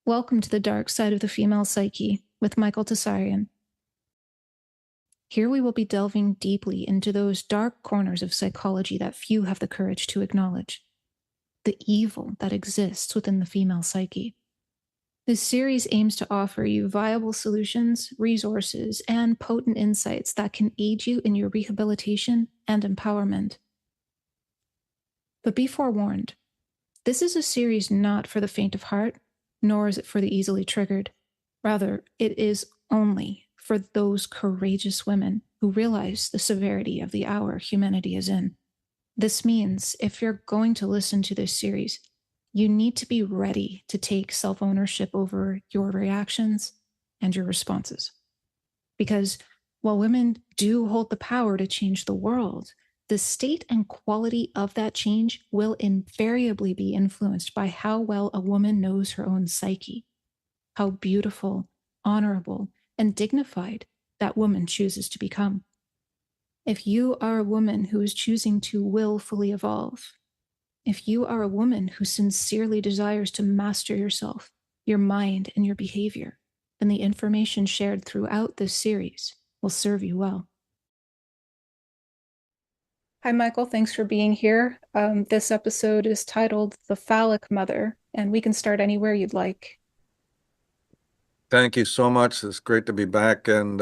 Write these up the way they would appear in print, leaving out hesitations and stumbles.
Welcome to the dark side of the female psyche with Michael Tsarion. Here we will be delving deeply into those dark corners of psychology that few have the courage to acknowledge, the evil that exists within the female psyche. This series aims to offer you viable solutions, resources, and potent insights that can aid you in your rehabilitation and empowerment. But be forewarned, this is a series not for the faint of heart, nor is it for the easily triggered. Rather, it is only for those courageous women who realize the severity of the hour humanity is in. This means if you're going to listen to this series, you need to be ready to take self-ownership over your reactions and your responses. Because while women do hold the power to change the world, the state and quality of that change will invariably be influenced by how well a woman knows her own psyche, how beautiful, honorable, and dignified that woman chooses to become. If you are a woman who is choosing to willfully evolve, if you are a woman who sincerely desires to master yourself, your mind, and your behavior, then the information shared throughout this series will serve you well. Hi, Michael. Thanks for being here. This episode is titled The Phallic Mother, and we can start anywhere you'd like. Thank you so much. It's great to be back. And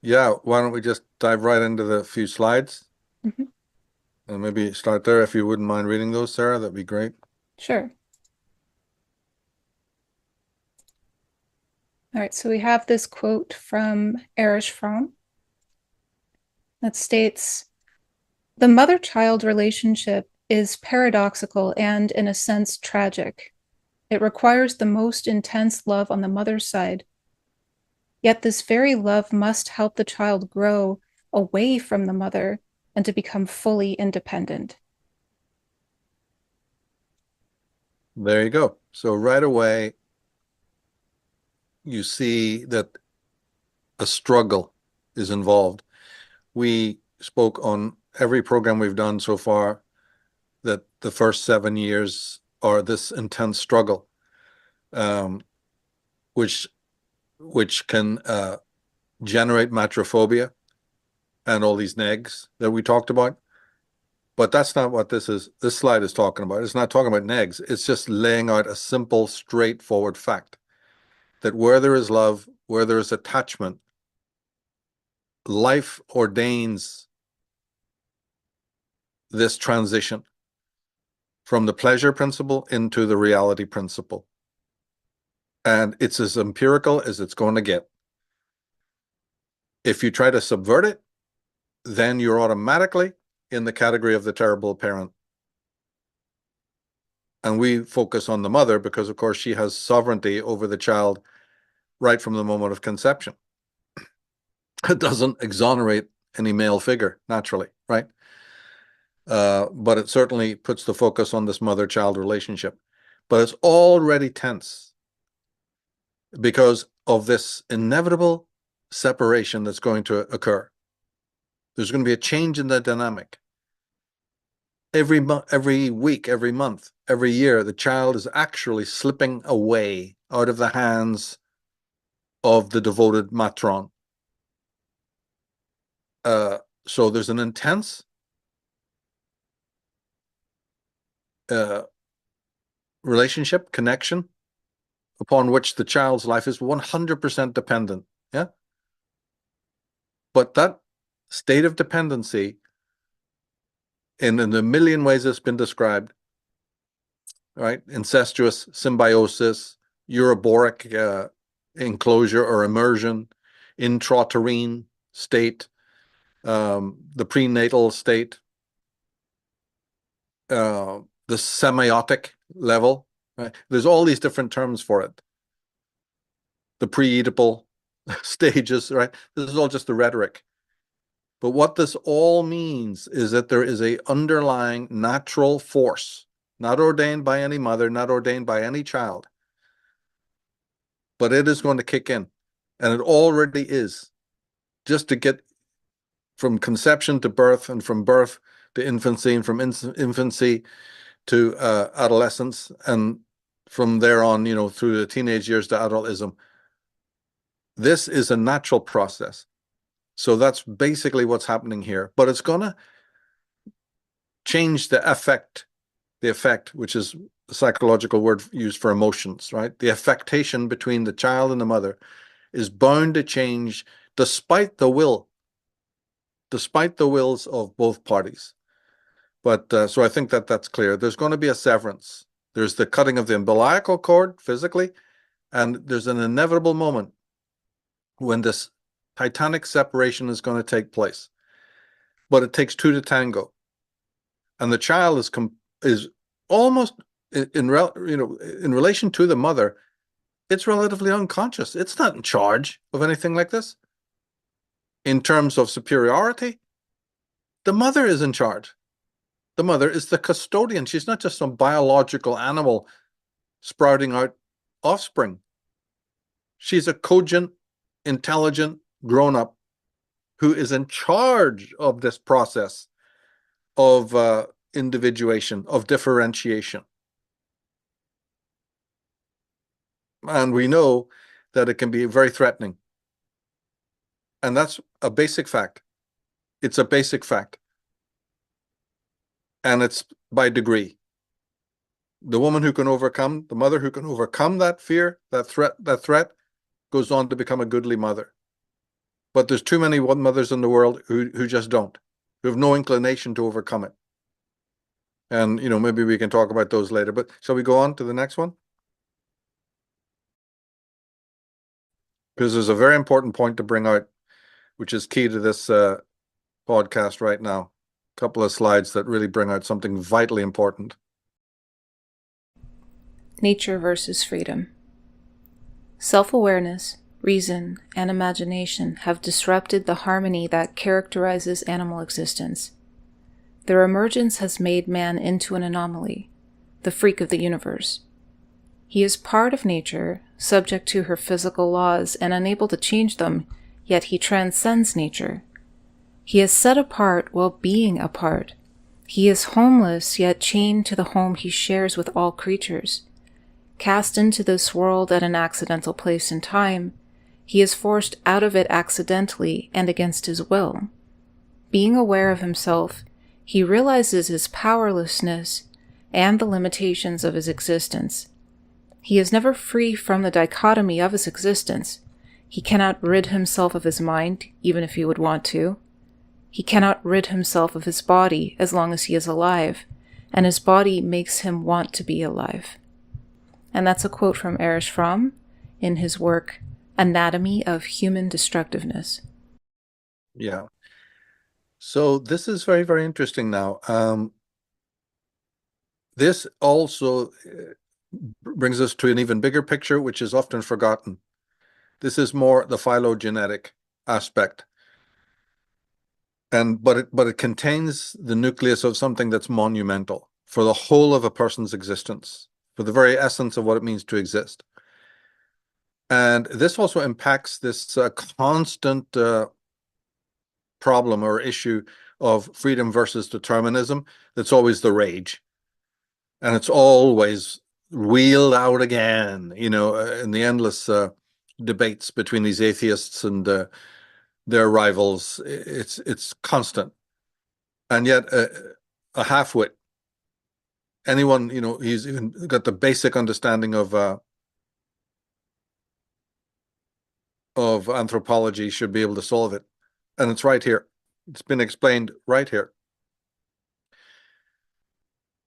yeah, why don't we just dive right into the few slides? Mm-hmm. And maybe start there if you wouldn't mind reading those, Sarah. That'd be great. Sure. All right, so we have this quote from Erich Fromm that states, "The mother-child relationship is paradoxical and, in a sense, tragic. It requires the most intense love on the mother's side. Yet this very love must help the child grow away from the mother and to become fully independent." There you go. So right away, you see that a struggle is involved. We spoke on every program we've done so far that the first 7 years are this intense struggle, which can generate matrophobia and all these negs that we talked about. But that's not what this slide is talking about. It's not talking about negs. It's just laying out a simple, straightforward fact that where there is love, where there is attachment, life ordains this transition from the pleasure principle into the reality principle. And it's as empirical as it's going to get. If you try to subvert it, then you're automatically in the category of the terrible parent. And we focus on the mother because, of course, she has sovereignty over the child right from the moment of conception. It doesn't exonerate any male figure, naturally, right? But it certainly puts the focus on this mother-child relationship. But it's already tense because of this inevitable separation that's going to occur. There's going to be a change in the dynamic. Every week, every month, every year, the child is actually slipping away out of the hands of the devoted matron. So there's an intense relationship, connection, upon which the child's life is 100% dependent. Yeah. But that state of dependency, in the million ways it's been described, right? Incestuous symbiosis, uroboric enclosure or immersion, intrauterine state, the prenatal state, the semiotic level, right? There's all these different terms for it. The pre-Oedipal stages, right? This is all just the rhetoric. But what this all means is that there is a underlying natural force, not ordained by any mother, not ordained by any child, but it is going to kick in, and it already is, just to get from conception to birth, and from birth to infancy, and from infancy to adolescence, and from there on, through the teenage years to adultism. This is a natural process. So that's basically what's happening here. But it's going to change the effect, which is a psychological word used for emotions, right? The affectation between the child and the mother is bound to change despite the wills of both parties. But so I think that that's clear. There's going to be a severance. There's the cutting of the umbilical cord physically, and there's an inevitable moment when this titanic separation is going to take place. But it takes two to tango. And the child is almost in relation to the mother, it's relatively unconscious. It's not in charge of anything like this. In terms of superiority, the mother is in charge. The mother is the custodian. She's not just some biological animal sprouting out offspring. She's a cogent, intelligent grown-up who is in charge of this process of individuation, of differentiation. And we know that it can be very threatening. And that's a basic fact. It's a basic fact. And it's by degree. The woman who can overcome, the mother who can overcome that fear, that threat, goes on to become a goodly mother. But there's too many mothers in the world who just don't, who have no inclination to overcome it. And, maybe we can talk about those later. But shall we go on to the next one? Because there's a very important point to bring out, which is key to this podcast right now. A couple of slides that really bring out something vitally important. Nature versus freedom. Self-awareness, reason, and imagination have disrupted the harmony that characterizes animal existence. Their emergence has made man into an anomaly, the freak of the universe. He is part of nature, subject to her physical laws and unable to change them, yet he transcends nature. He is set apart while being apart. He is homeless, yet chained to the home he shares with all creatures. Cast into this world at an accidental place and time, he is forced out of it accidentally and against his will. Being aware of himself, he realizes his powerlessness and the limitations of his existence. He is never free from the dichotomy of his existence. He cannot rid himself of his mind, even if he would want to. He cannot rid himself of his body as long as he is alive, and his body makes him want to be alive. And that's a quote from Erich Fromm in his work, Anatomy of Human Destructiveness. Yeah. So this is very, very interesting now. This also brings us to an even bigger picture, which is often forgotten. This is more the phylogenetic aspect. But it contains the nucleus of something that's monumental for the whole of a person's existence, for the very essence of what it means to exist. And this also impacts this constant problem or issue of freedom versus determinism. That's always the rage. And it's always wheeled out again, in the endless debates between these atheists and their rivals. It's constant. And yet a half-wit, anyone, he's even got the basic understanding of anthropology should be able to solve it. And it's right here. It's been explained right here.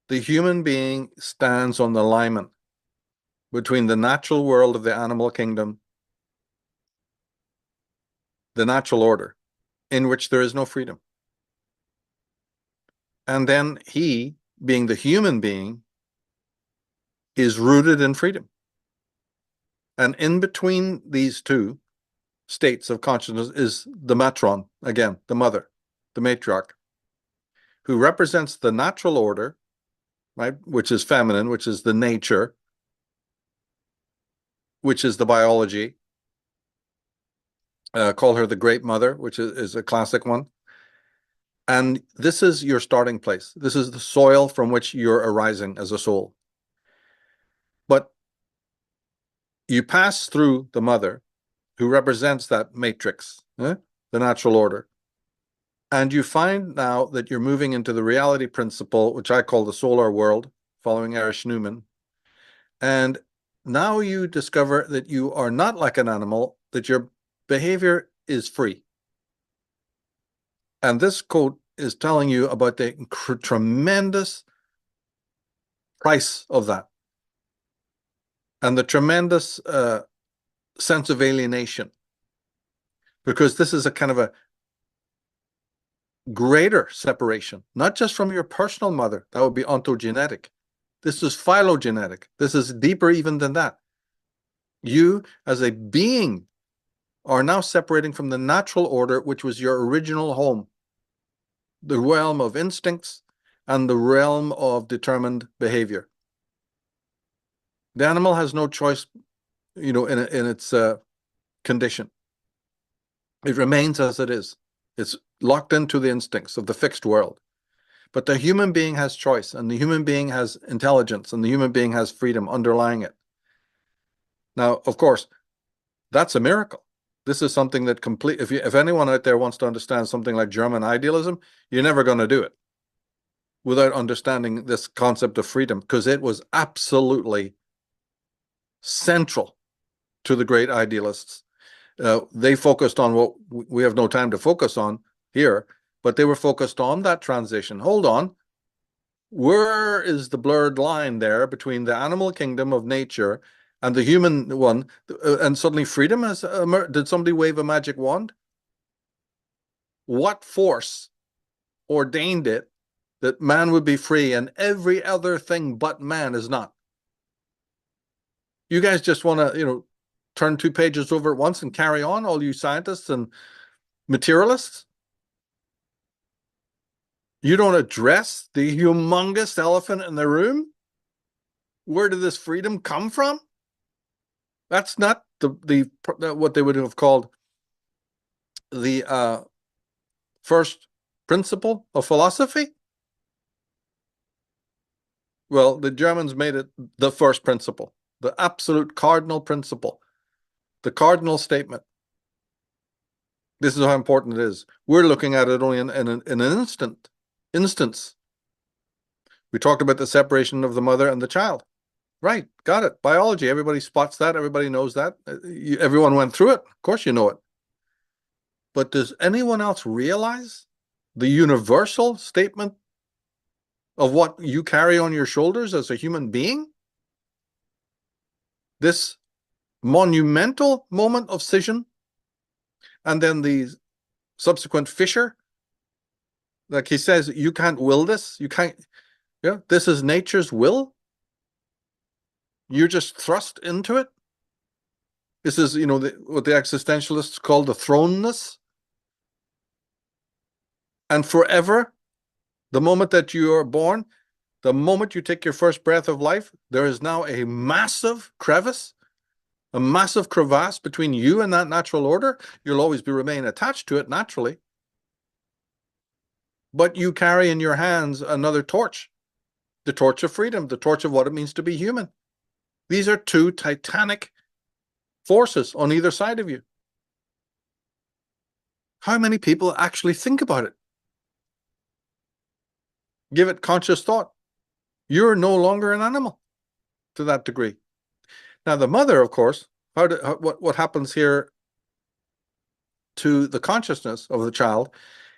The human being stands on the limen between the natural world of the animal kingdom, the natural order, in which there is no freedom. And then he, being the human being, is rooted in freedom. And in between these two states of consciousness is the matron, again, the mother, the matriarch, who represents the natural order, right, which is feminine, which is the nature, which is the biology. Call her the Great Mother, which is a classic one. And this is your starting place. This is the soil from which you're arising as a soul. But you pass through the mother, who represents that matrix, the natural order, and you find now that you're moving into the reality principle, which I call the solar world, following Erich Newman. And now you discover that you are not like an animal, that your behavior is free. And this quote is telling you about the tremendous price of that and the tremendous sense of alienation, because this is a kind of a greater separation, not just from your personal mother. That would be ontogenetic. This is phylogenetic. This is deeper even than that. You, as a being, are now separating from the natural order, which was your original home, the realm of instincts and the realm of determined behavior. The animal has no choice, in its condition. It remains as it is. It's locked into the instincts of the fixed world. But the human being has choice, and the human being has intelligence, and the human being has freedom underlying it. Now, of course, that's a miracle. This is something that if anyone out there wants to understand something like German idealism, you're never going to do it without understanding this concept of freedom, because it was absolutely central to the great idealists. They focused on what we have no time to focus on here, but they were focused on that transition. Hold on. Where is the blurred line there between the animal kingdom of nature and the human one? And suddenly freedom has emerged. Did somebody wave a magic wand? What force ordained it that man would be free and every other thing but man is not? You guys just want to, turn 2 pages over at once and carry on, all you scientists and materialists? You don't address the humongous elephant in the room? Where did this freedom come from? That's not what they would have called the first principle of philosophy. Well, the Germans made it the first principle, the absolute cardinal principle, the cardinal statement. This is how important it is. We're looking at it only in an instance. We talked about the separation of the mother and the child. Right, got it. Biology, everybody spots that. Everybody knows that. Everyone went through it. Of course you know it. But does anyone else realize the universal statement of what you carry on your shoulders as a human being? This monumental moment of scission, and then the subsequent fissure. Like he says, you can't will this. You can't, this is nature's will. You're just thrust into it. This is, what the existentialists call the thrownness. And forever, the moment that you are born, the moment you take your first breath of life, there is now a massive crevice, a massive crevasse between you and that natural order. You'll always remain attached to it naturally. But you carry in your hands another torch, the torch of freedom, the torch of what it means to be human. These are 2 titanic forces on either side of you. How many people actually think about it? Give it conscious thought. You're no longer an animal to that degree. Now, the mother, of course, what happens here to the consciousness of the child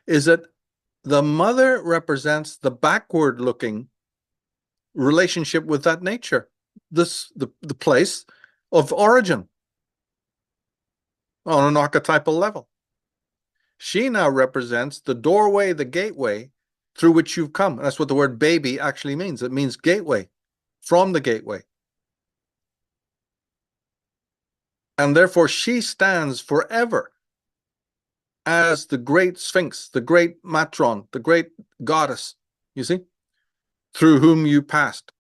is that the mother represents the backward-looking relationship with that nature, the place of origin on an archetypal level. She now represents the doorway, the gateway through which you've come. That's what the word baby actually means. It means gateway, from the gateway. And therefore she stands forever as the great Sphinx, the great matron, the great goddess, you see, through whom you passed.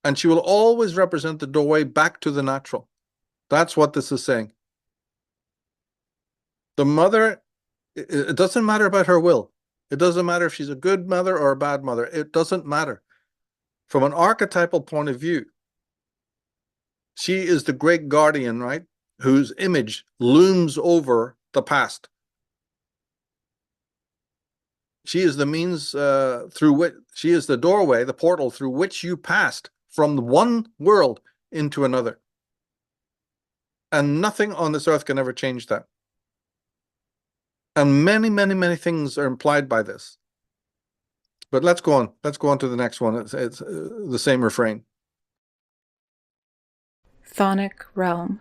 And she will always represent the doorway back to the natural. That's what this is saying. The mother, it doesn't matter about her will. It doesn't matter if she's a good mother or a bad mother. It doesn't matter. From an archetypal point of view, She is the great guardian, right? Whose image looms over the past. She is the means through which, she is the doorway, the portal through which you passed from one world into another. And nothing on this earth can ever change that. And many, many, many things are implied by this. But let's go on. Let's go on to the next one. It's the same refrain. Chthonic realm.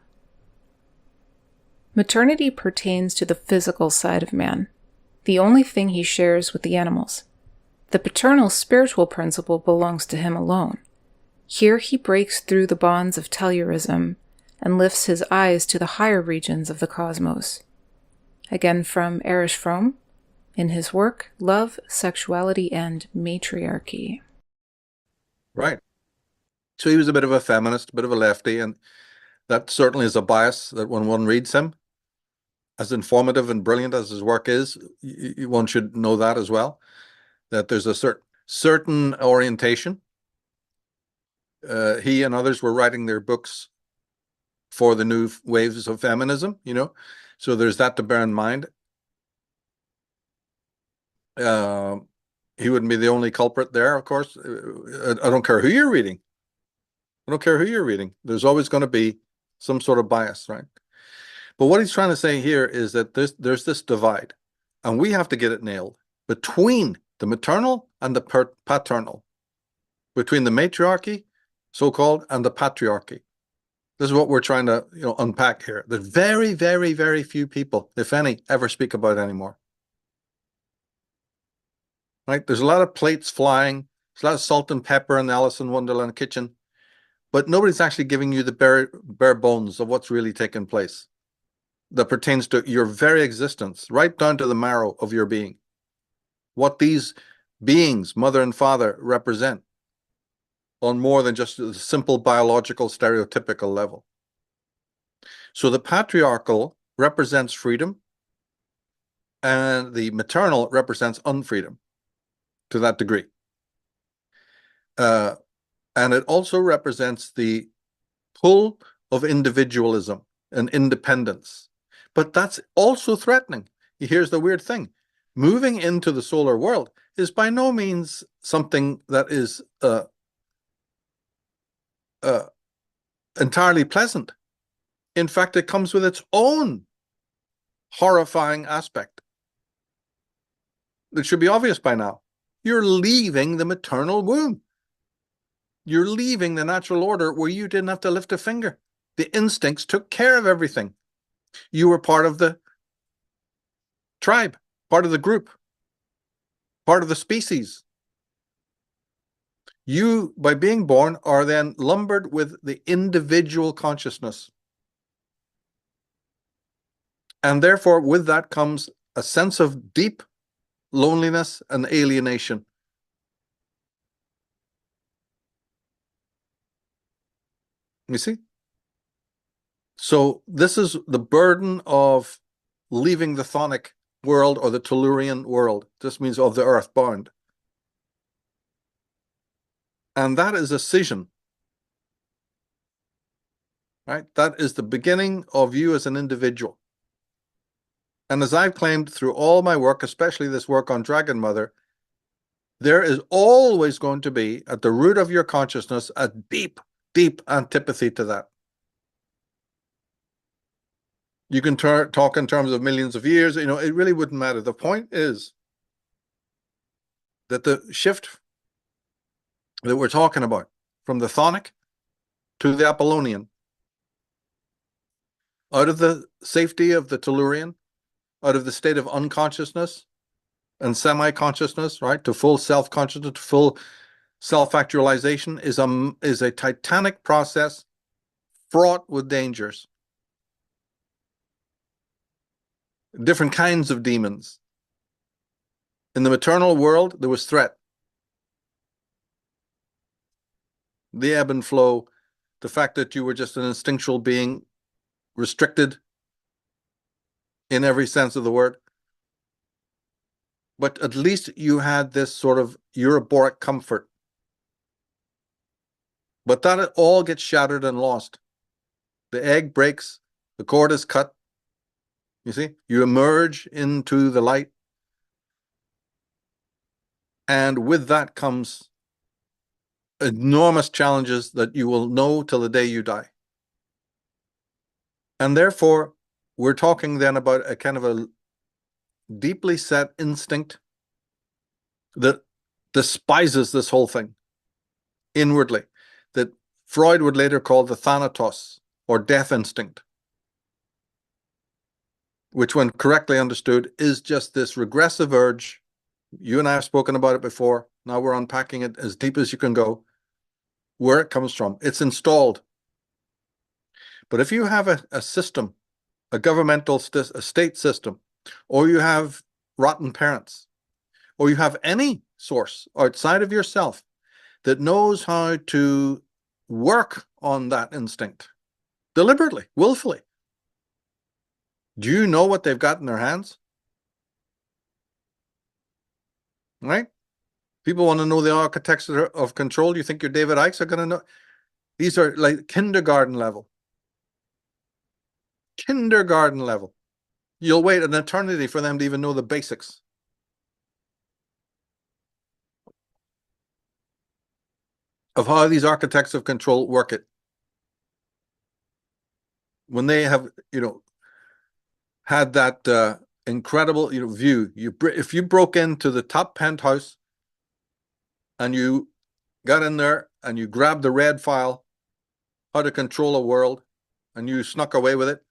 Maternity pertains to the physical side of man, the only thing he shares with the animals. The paternal spiritual principle belongs to him alone. Here he breaks through the bonds of Tellurism and lifts his eyes to the higher regions of the cosmos. Again from Erich Fromm, in his work, Love, Sexuality, and Matriarchy. Right. So he was a bit of a feminist, a bit of a lefty, and that certainly is a bias that when one reads him, as informative and brilliant as his work is, one should know that as well, that there's a certain orientation. He and others were writing their books for the new waves of feminism, you know, so there's that to bear in mind. He wouldn't be the only culprit there, of course. I don't care who you're reading. I don't care who you're reading. There's always going to be some sort of bias, right? But what he's trying to say here is that there's this divide, and we have to get it nailed between the maternal and the paternal, between the matriarchy, so-called, and the patriarchy. This is what we're trying to, unpack here. There's very, very, very few people, if any, ever speak about it anymore. Right? There's a lot of plates flying. There's a lot of salt and pepper in the Alice in Wonderland kitchen, but nobody's actually giving you the bare bones of what's really taking place that pertains to your very existence, right down to the marrow of your being. What these beings, mother and father, represent on more than just a simple biological stereotypical level. So the patriarchal represents freedom, and the maternal represents unfreedom to that degree. And it also represents the pull of individualism and independence. But that's also threatening. Here's the weird thing. Moving into the solar world is by no means something that is entirely pleasant. In fact, it comes with its own horrifying aspect. It should be obvious by now. You're leaving the maternal womb. You're leaving the natural order where you didn't have to lift a finger. The instincts took care of everything. You were part of the tribe, part of the group, part of the species. You, by being born, are then lumbered with the individual consciousness. And therefore, with that comes a sense of deep loneliness and alienation. You see? So this is the burden of leaving the chthonic world or the Tellurian world. This means of the earth bound. And that is a scission. Right? That is the beginning of you as an individual. And as I've claimed through all my work, especially this work on Dragon Mother, there is always going to be at the root of your consciousness a deep, deep antipathy to that. You can talk in terms of millions of years, it really wouldn't matter. The point is that the shift that we're talking about from the chthonic to the Apollonian, out of the safety of the Tellurian, out of the state of unconsciousness and semi-consciousness, right, to full self-consciousness, to full self-actualization is a titanic process fraught with dangers. Different kinds of demons. In the maternal world, there was threat. The ebb and flow, the fact that you were just an instinctual being, restricted in every sense of the word. But at least you had this sort of Euroboric comfort. But that all gets shattered and lost The egg breaks, the cord is cut. You see, you emerge into the light. And with that comes enormous challenges that you will know till the day you die. And therefore, we're talking then about a kind of a deeply set instinct that despises this whole thing inwardly, that Freud would later call the thanatos, or death instinct, which when correctly understood is just this regressive urge. You and I have spoken about it before. Now we're unpacking it as deep as you can go, where it comes from. It's installed. But if you have a system, a governmental a state system, or you have rotten parents, or you have any source outside of yourself that knows how to work on that instinct deliberately, willfully, do you know what they've got in their hands? Right? People want to know the architecture of control. You think your David Icke's are going to know? These are like kindergarten level. Kindergarten level. You'll wait an eternity for them to even know the basics. Of how these architects of control work it. When they have, had that incredible, view. If you broke into the top penthouse and you got in there and you grabbed the red file, how to control a world, and you snuck away with it,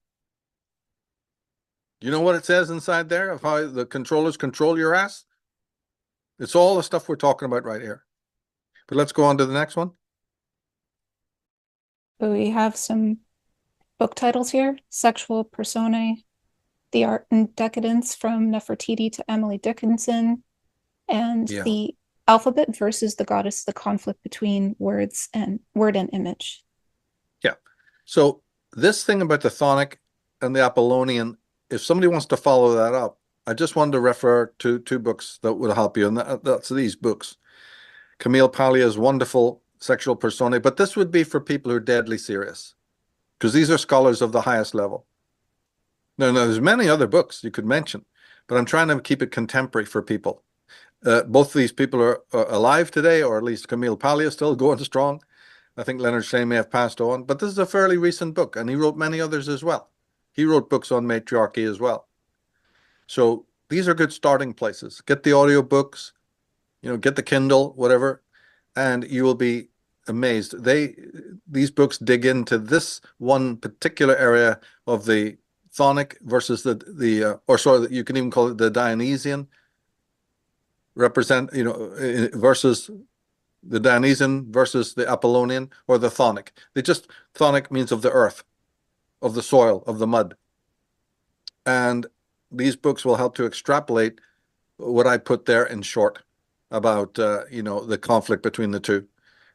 you know what it says inside there of how the controllers control your ass? It's all the stuff we're talking about right here. But let's go on to the next one. So we have some book titles here: Sexual Personae, The Art and Decadence from Nefertiti to Emily Dickinson, and The Alphabet versus the Goddess, the conflict between word and image. Yeah. So this thing about the Chthonic and the Apollonian, if somebody wants to follow that up, I just wanted to refer to two books that will help you, and that's these books. Camille Pallia's wonderful Sexual Personae, but this would be for people who are deadly serious, because these are scholars of the highest level. Now, there's many other books you could mention, but I'm trying to keep it contemporary for people. Both of these people are alive today, or at least Camille Paglia is still going strong. I think Leonard Shea may have passed on, but this is a fairly recent book, and he wrote many others as well. He wrote books on matriarchy as well. So these are good starting places. Get the audio books, get the Kindle, whatever, and you will be amazed. These books dig into this one particular area of the Chthonic versus you can even call it the Dionysian, versus the Dionysian versus the Apollonian, or the Chthonic. Chthonic means of the earth, of the soil, of the mud. And these books will help to extrapolate what I put there in short about, the conflict between the two,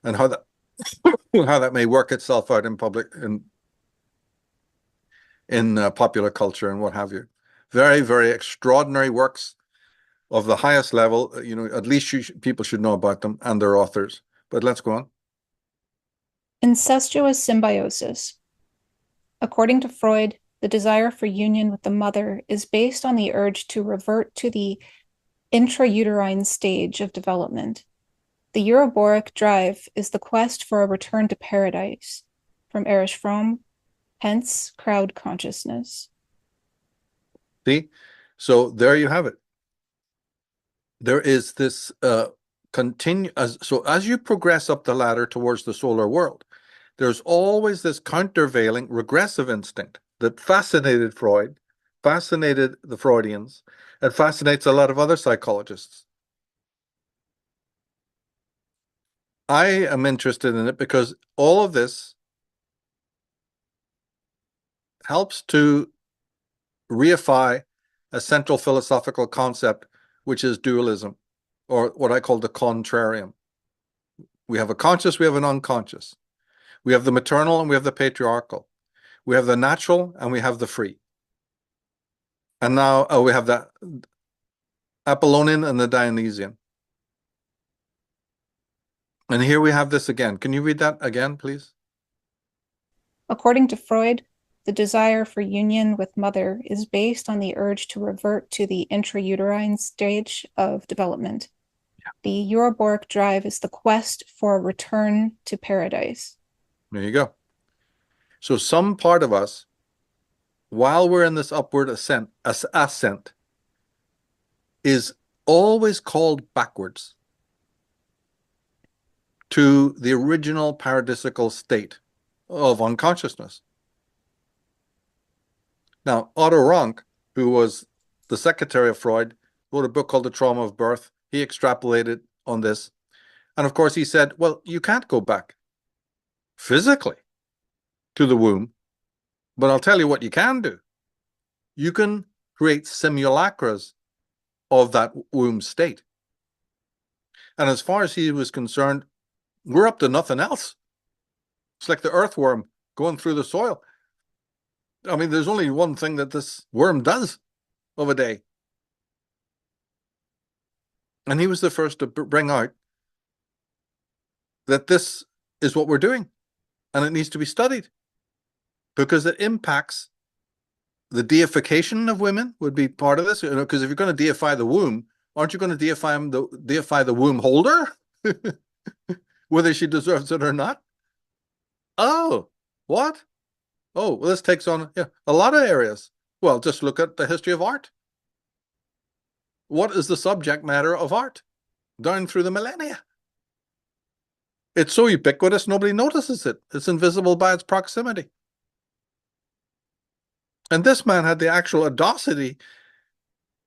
and how that may work itself out in public, in popular culture and what have you. Very, very extraordinary works of the highest level. At least people should know about them and their authors. But let's go on. Incestuous symbiosis. According to Freud, the desire for union with the mother is based on the urge to revert to the intrauterine stage of development. The Euroboric drive is the quest for a return to paradise, from Erich Fromm, hence crowd consciousness. See? So there you have it. There is this as you progress up the ladder towards the solar world, there's always this countervailing regressive instinct that fascinated Freud, fascinated the Freudians, and fascinates a lot of other psychologists. I am interested in it because all of this helps to reify a central philosophical concept, which is dualism, or what I call the contrarium. We have a conscious, we have an unconscious. We have the maternal and we have the patriarchal. We have the natural and we have the free. And now we have the Apollonian and the Dionysian. And here we have this again. Can you read that again, please? According to Freud, the desire for union with mother is based on the urge to revert to the intrauterine stage of development. The Euroborg drive is the quest for a return to paradise. There you go. So some part of us, while we're in this upward ascent, is always called backwards to the original paradisical state of unconsciousness. Now, Otto Rank, who was the secretary of Freud, wrote a book called The Trauma of Birth. He extrapolated on this. And of course, he said, well, you can't go back physically to the womb, but I'll tell you what you can do. You can create simulacras of that womb state. And as far as he was concerned, we're up to nothing else. It's like the earthworm going through the soil. I mean, there's only one thing that this worm does of a day. And he was the first to bring out that this is what we're doing. And it needs to be studied because it impacts the deification of women would be part of this. Because if you're going to deify the womb, aren't you going to deify the womb holder? Whether she deserves it or not? Oh, what? Oh, well, this takes on a lot of areas. Well, just look at the history of art. What is the subject matter of art down through the millennia? It's so ubiquitous, nobody notices it. It's invisible by its proximity. And this man had the actual audacity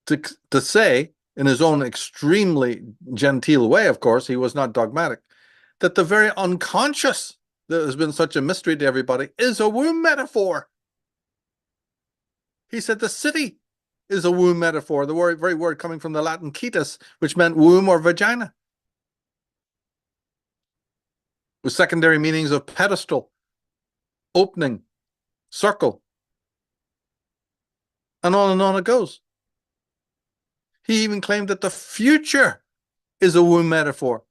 to say, in his own extremely genteel way, of course, he was not dogmatic, that the very unconscious that has been such a mystery to everybody is a womb metaphor. He said the city is a womb metaphor, the very word coming from the Latin cetus, which meant womb or vagina, with secondary meanings of pedestal, opening, circle, and on it goes. He even claimed that the future is a womb metaphor.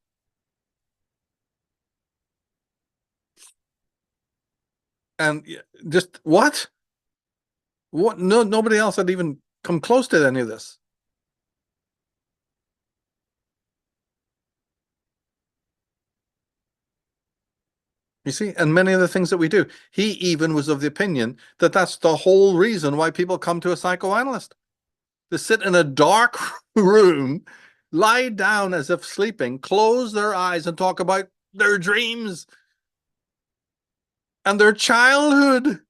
And just what? What? No, nobody else had even come close to any of this. You see, and many of the things that we do. He even was of the opinion that that's the whole reason why people come to a psychoanalyst. To sit in a dark room, lie down as if sleeping, close their eyes and talk about their dreams and their childhood.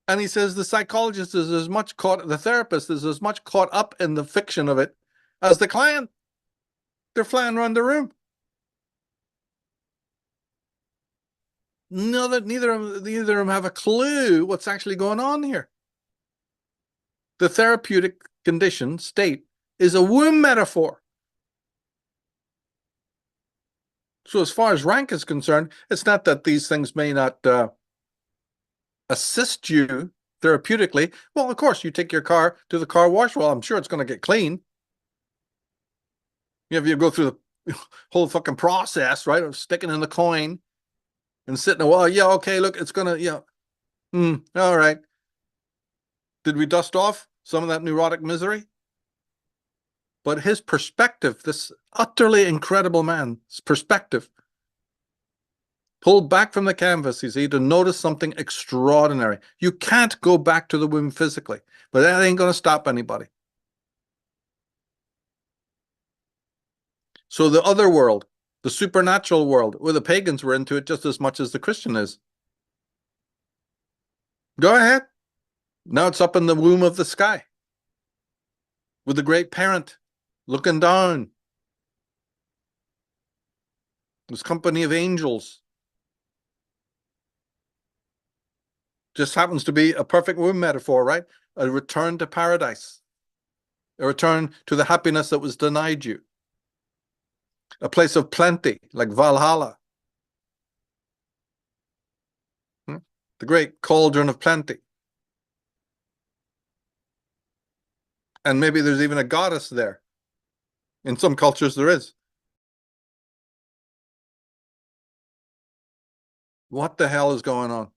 And he says the psychologist is as much caught, the therapist is as much caught up in the fiction of it as the client. They're flying around the room. Neither of them have a clue what's actually going on here. The therapeutic condition, state, is a womb metaphor. So as far as Rank is concerned, it's not that these things may not assist you therapeutically. Well, of course, you take your car to the car wash. Well, I'm sure it's going to get clean. You go through the whole fucking process, right, of sticking in the coin and sitting a while. Yeah, okay, look, it's going to, all right. Did we dust off some of that neurotic misery? But his perspective, this utterly incredible man's perspective, pulled back from the canvas, you see, to notice something extraordinary. You can't go back to the womb physically, but that ain't going to stop anybody. So the other world, the supernatural world, where the pagans were into it just as much as the Christian is. Go ahead. Now it's up in the womb of the sky with the great parent looking down. This company of angels. Just happens to be a perfect womb metaphor, right? A return to paradise. A return to the happiness that was denied you. A place of plenty, like Valhalla. The great cauldron of plenty. And maybe there's even a goddess there. In some cultures there is. What the hell is going on?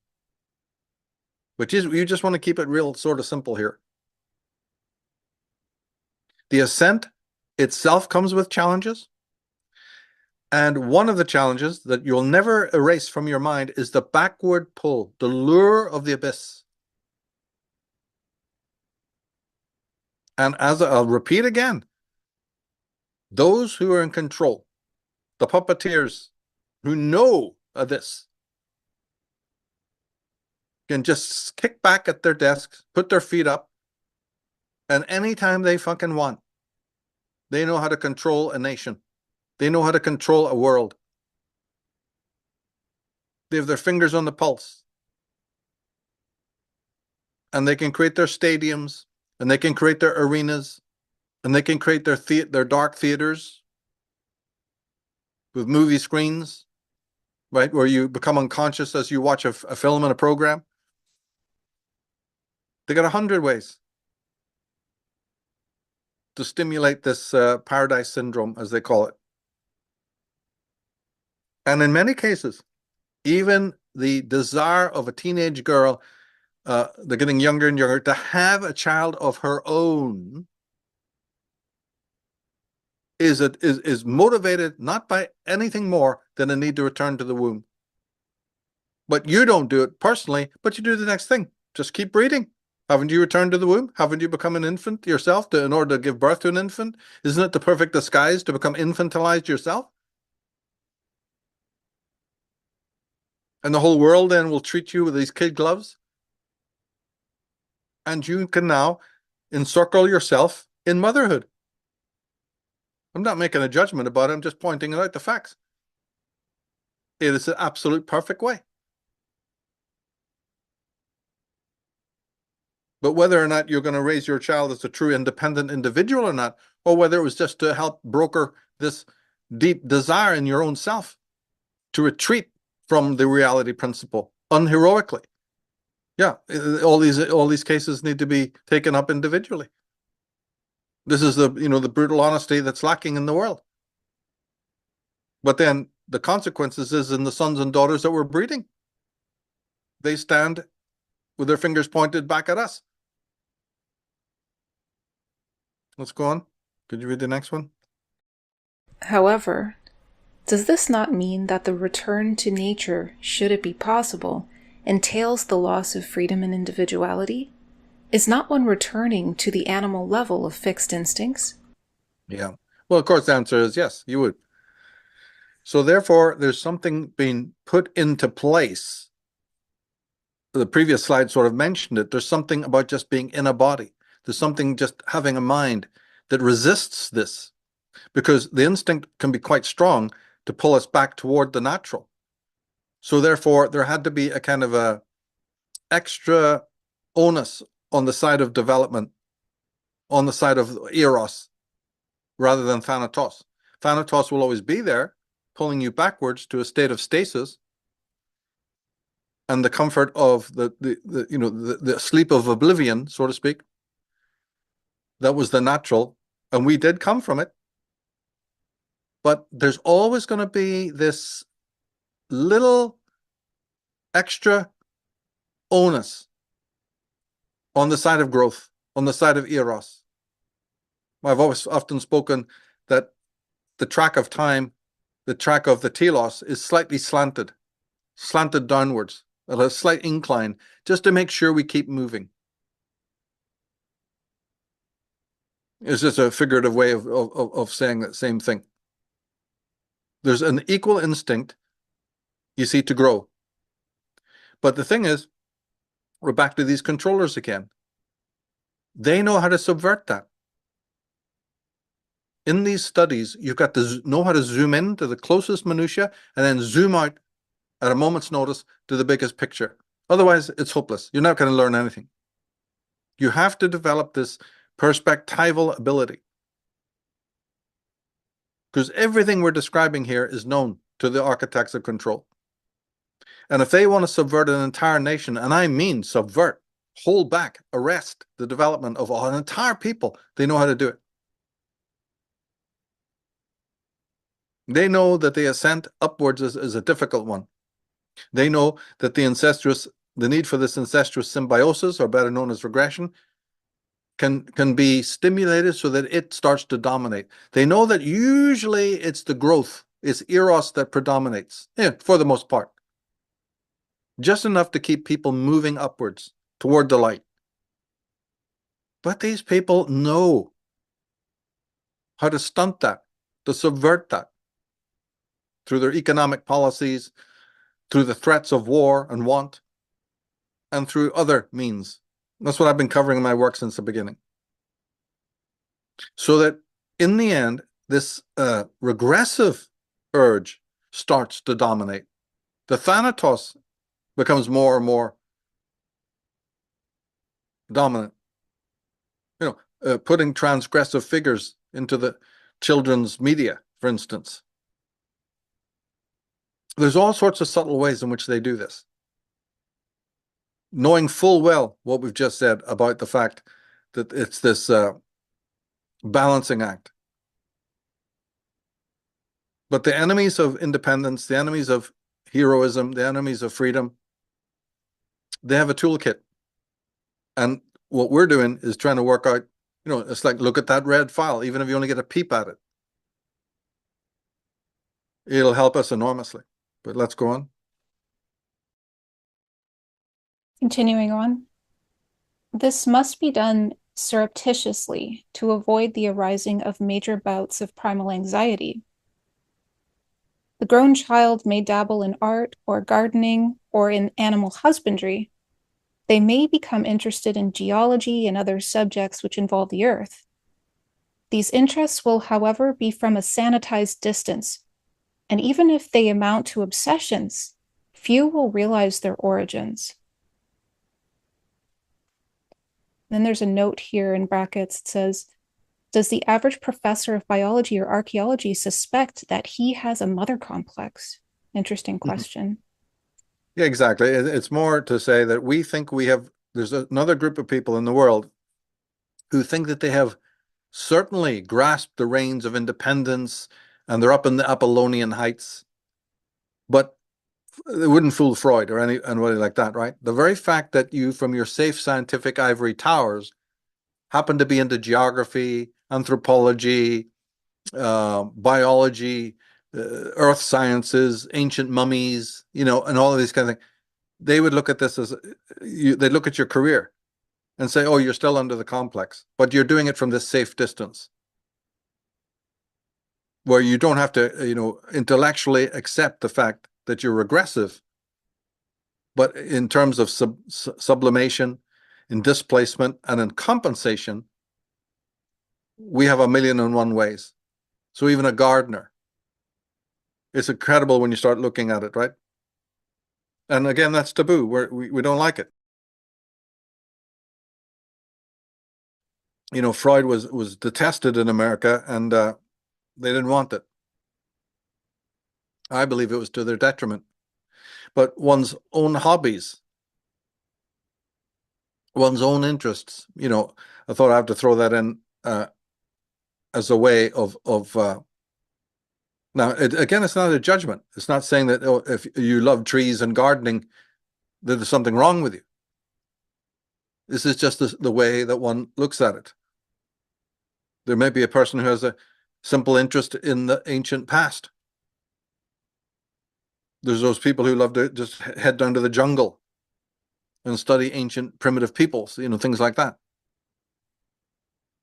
But you just want to keep it real sort of simple here. The ascent itself comes with challenges. And one of the challenges that you'll never erase from your mind is the backward pull, the lure of the abyss. And as I'll repeat again, those who are in control, the puppeteers who know of this, can just kick back at their desks, put their feet up, and anytime they fucking want, they know how to control a nation. They know how to control a world. They have their fingers on the pulse. And they can create their stadiums, and they can create their arenas, and they can create their dark theaters with movie screens, right, where you become unconscious as you watch a film and a program. They got 100 ways to stimulate this paradise syndrome, as they call it. And in many cases, even the desire of a teenage girl, they're getting younger and younger, to have a child of her own is motivated not by anything more than a need to return to the womb. But you don't do it personally, but you do the next thing. Just keep breeding. Haven't you returned to the womb? Haven't you become an infant yourself in order to give birth to an infant? Isn't it the perfect disguise to become infantilized yourself? And the whole world then will treat you with these kid gloves. And you can now encircle yourself in motherhood. I'm not making a judgment about it. I'm just pointing out the facts. It is an absolute perfect way. But whether or not you're going to raise your child as a true independent individual or not, or whether it was just to help broker this deep desire in your own self to retreat from the reality principle unheroically. Yeah, all these cases need to be taken up individually. This is the brutal honesty that's lacking in the world. But then the consequences is in the sons and daughters that we're breeding. They stand with their fingers pointed back at us. Let's go on. Could you read the next one? However, does this not mean that the return to nature, should it be possible, entails the loss of freedom and individuality? Is not one returning to the animal level of fixed instincts? Yeah. Well, of course, the answer is yes, you would. So therefore, there's something being put into place. The previous slide sort of mentioned it. There's something about just being in a body. There's something just having a mind that resists this, because the instinct can be quite strong to pull us back toward the natural. So therefore, there had to be a kind of a extra onus on the side of development, on the side of eros, rather than thanatos. Thanatos will always be there, pulling you backwards to a state of stasis and the comfort of the sleep of oblivion, so to speak. That was the natural, and we did come from it. But there's always going to be this little extra onus on the side of growth, on the side of eros. I've always often spoken that the track of time, the track of the telos, is slightly slanted downwards, at a slight incline, just to make sure we keep moving. It's just a figurative way of saying that same thing. There's an equal instinct, you see, to grow. But the thing is, we're back to these controllers again. They know how to subvert that. In these studies, you've got to know how to zoom in to the closest minutia and then zoom out at a moment's notice to the biggest picture. Otherwise, it's hopeless. You're not going to learn anything. You have to develop this perspectival ability, because everything we're describing here is known to the architects of control. And if they want to subvert an entire nation, and I mean subvert, hold back, arrest the development of an entire people, they know how to do it. They know that the ascent upwards is a difficult one. They know that the need for this incestuous symbiosis, or better known as regression, can be stimulated so that it starts to dominate. They know that usually it's the growth, it's eros that predominates, for the most part. Just enough to keep people moving upwards toward the light. But these people know how to stunt that, to subvert that, through their economic policies, through the threats of war and want, and through other means. That's what I've been covering in my work since the beginning. So that in the end, this regressive urge starts to dominate. The thanatos becomes more and more dominant. Putting transgressive figures into the children's media, for instance. There's all sorts of subtle ways in which they do this. Knowing full well what we've just said about the fact that it's this balancing act. But the enemies of independence, the enemies of heroism, the enemies of freedom, they have a toolkit. And what we're doing is trying to work out, it's like, look at that red file, even if you only get a peep at it. It'll help us enormously. But let's go on. Continuing on. This must be done surreptitiously to avoid the arising of major bouts of primal anxiety. The grown child may dabble in art or gardening or in animal husbandry. They may become interested in geology and other subjects which involve the earth. These interests will, however, be from a sanitized distance, and even if they amount to obsessions, few will realize their origins. Then there's a note here in brackets. It says, does the average professor of biology or archaeology suspect that he has a mother complex? Interesting question. Yeah, exactly. It's more to say that we think there's another group of people in the world who think that they have certainly grasped the reins of independence and they're up in the Apollonian heights. But it wouldn't fool Freud or anybody like that, right? The very fact that you, from your safe scientific ivory towers, happen to be into geography, anthropology, biology, earth sciences, ancient mummies, and all of these kind of things, they would look at this as, they'd look at your career and say, oh, you're still under the complex, but you're doing it from this safe distance where you don't have to, intellectually accept the fact that you're regressive. But in terms of sublimation, in displacement, and in compensation, we have 1,000,001 ways. So even a gardener, it's incredible when you start looking at it, right? And again, that's taboo. We don't like it. Freud was detested in America, and they didn't want it. I believe it was to their detriment. But one's own hobbies, one's own interests, I thought I have to throw that in as a way of now, again, it's not a judgment. It's not saying that if you love trees and gardening, that there's something wrong with you. This is just the way that one looks at it. There may be a person who has a simple interest in the ancient past. There's those people who love to just head down to the jungle and study ancient primitive peoples, things like that.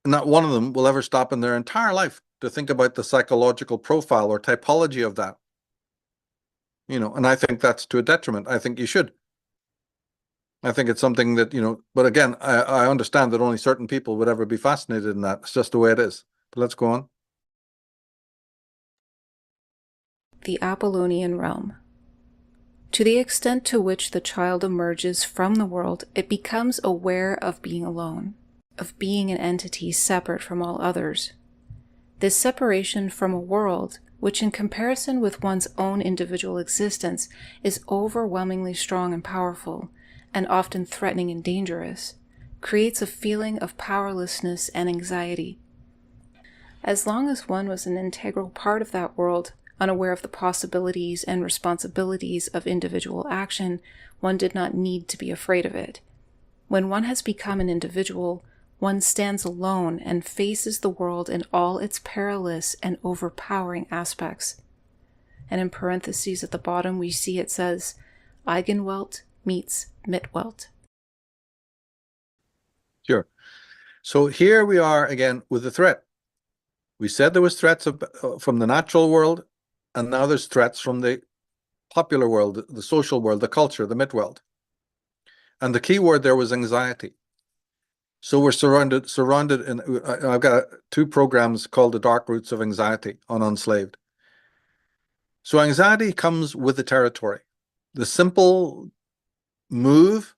And not one of them will ever stop in their entire life to think about the psychological profile or typology of that. And I think that's to a detriment. I think you should. I think it's something that, but again, I understand that only certain people would ever be fascinated in that. It's just the way it is. But let's go on. The Apollonian realm. To the extent to which the child emerges from the world, it becomes aware of being alone, of being an entity separate from all others. This separation from a world, which in comparison with one's own individual existence is overwhelmingly strong and powerful, and often threatening and dangerous, creates a feeling of powerlessness and anxiety. As long as one was an integral part of that world, Unaware of the possibilities and responsibilities of individual action, one did not need to be afraid of it. When one has become an individual, one stands alone and faces the world in all its perilous and overpowering aspects. And in parentheses at the bottom, we see it says, Eigenwelt meets Mitwelt. Sure. So here we are again with the threat. We said there was threats from the natural world, and now there's threats from the popular world, the social world, the culture, the Mitwelt. And the key word there was anxiety. So we're surrounded in, I've got 2 programs called The Dark Roots of Anxiety on Unslaved. So anxiety comes with the territory. The simple move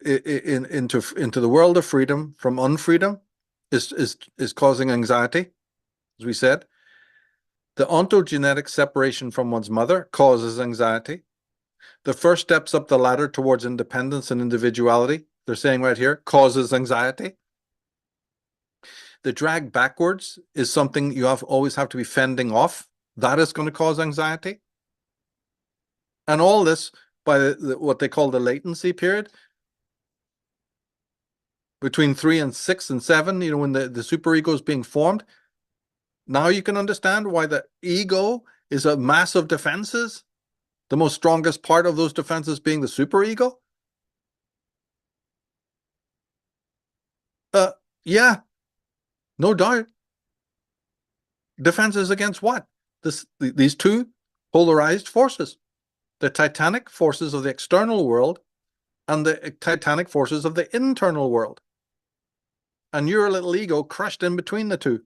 into the world of freedom from unfreedom is causing anxiety, as we said. The ontogenetic separation from one's mother causes anxiety. The first steps up the ladder towards independence and individuality, they're saying right here, causes anxiety. The drag backwards is something you always have to be fending off. That is going to cause anxiety. And all this by what they call the latency period, between 3 and 6 and 7, when the superego is being formed. Now you can understand why the ego is a massive defenses, the most strongest part of those defenses being the superego. Yeah, no doubt. Defenses against what? These 2 polarized forces, the titanic forces of the external world and the titanic forces of the internal world. And your little ego crushed in between the 2,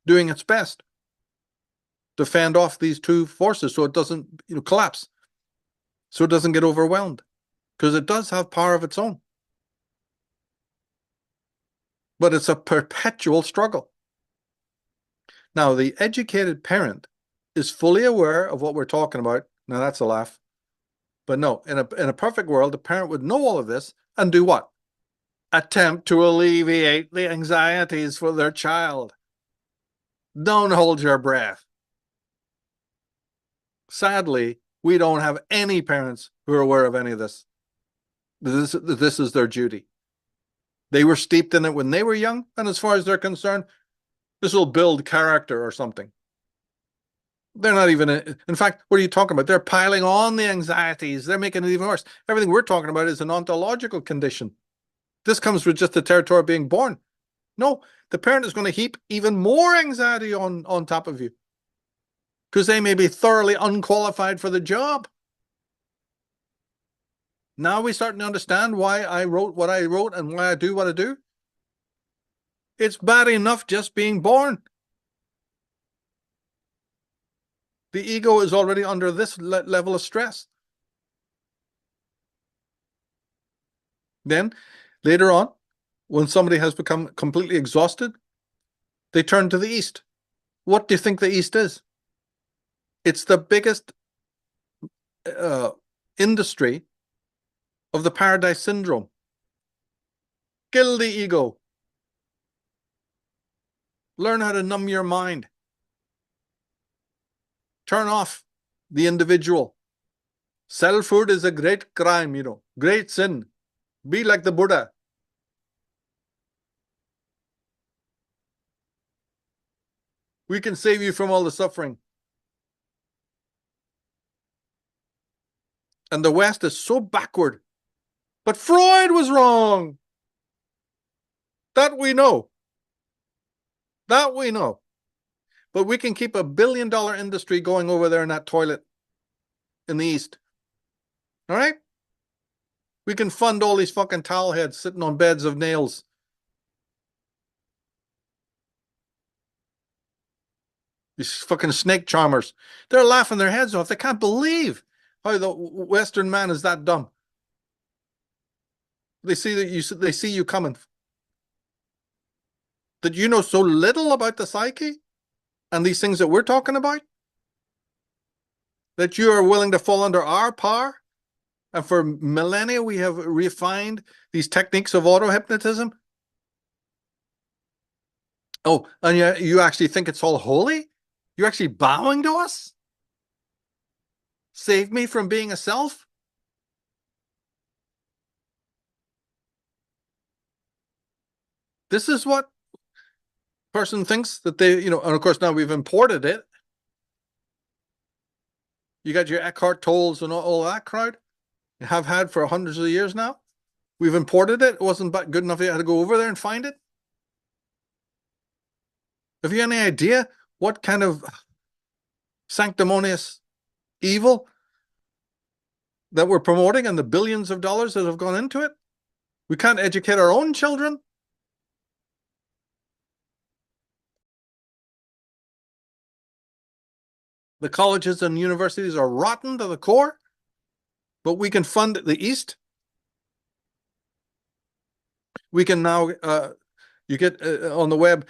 doing its best to fend off these 2 forces so it doesn't collapse, so it doesn't get overwhelmed, because it does have power of its own. But it's a perpetual struggle. Now, the educated parent is fully aware of what we're talking about. Now, that's a laugh. But no, in a perfect world, the parent would know all of this and do what? Attempt to alleviate the anxieties for their child. Don't hold your breath. Sadly, we don't have any parents who are aware of any of this. This is their duty. They were steeped in it when they were young, and as far as they're concerned, this will build character or something. They're not even, in fact, what are you talking about? They're piling on the anxieties. They're making it even worse. Everything we're talking about is an ontological condition. This comes with just the territory of being born. No, the parent is going to heap even more anxiety on top of you, because they may be thoroughly unqualified for the job. Now we're starting to understand why I wrote what I wrote and why I do what I do. It's bad enough just being born. The ego is already under this level of stress. Then, later on, when somebody has become completely exhausted, they turn to the East. What do you think the East is? It's the biggest industry of the paradise syndrome. Kill the ego. Learn how to numb your mind. Turn off the individual. Selfhood is a great crime, great sin. Be like the Buddha. We can save you from all the suffering. And the West is so backward. But Freud was wrong. That we know. That we know. But we can keep $1 billion industry going over there in that toilet in the East. All right? We can fund all these fucking towel heads sitting on beds of nails. These fucking snake charmers. They're laughing their heads off. They can't believe how the Western man is that dumb. They see that they see you coming. That you know so little about the psyche and these things that we're talking about, that you are willing to fall under our power. And for millennia, we have refined these techniques of auto-hypnotism. Oh, and you actually think it's all holy? You're actually bowing to us? save me from being a self? This is what person thinks that they, and of course now we've imported it. You got your Eckhart Tolles and all that crowd. You have had for hundreds of years now. We've imported it. It wasn't good enough you had to go over there and find it. Have you any idea what kind of sanctimonious evil that we're promoting and the billions of dollars that have gone into it? We can't educate our own children. The colleges and universities are rotten to the core, but we can fund the East. We can now, you get on the web,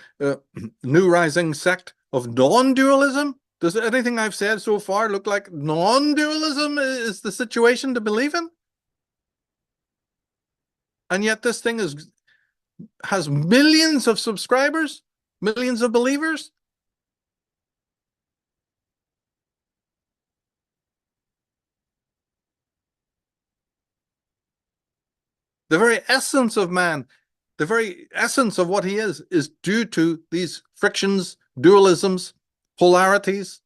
new rising sect of non-dualism. Does anything I've said so far look like non-dualism is the situation to believe in? And yet this thing has millions of subscribers, millions of believers. The very essence of man, the very essence of what he is due to these frictions, dualisms, polarities.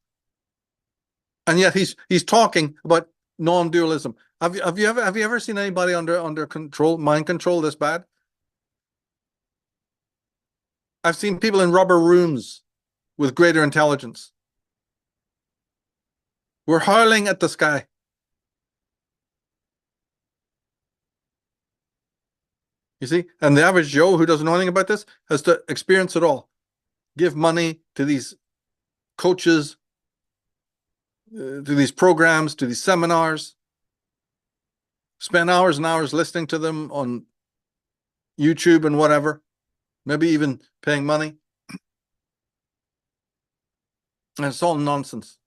And yet he's talking about non-dualism. Have you ever seen anybody under control, mind control this bad? I've seen people in rubber rooms with greater intelligence. We're hurling at the sky. You see? And the average Joe who doesn't know anything about this has to experience it all. Give money to these coaches, to these programs, to these seminars. Spend hours and hours listening to them on YouTube and whatever. Maybe even paying money. And it's all nonsense.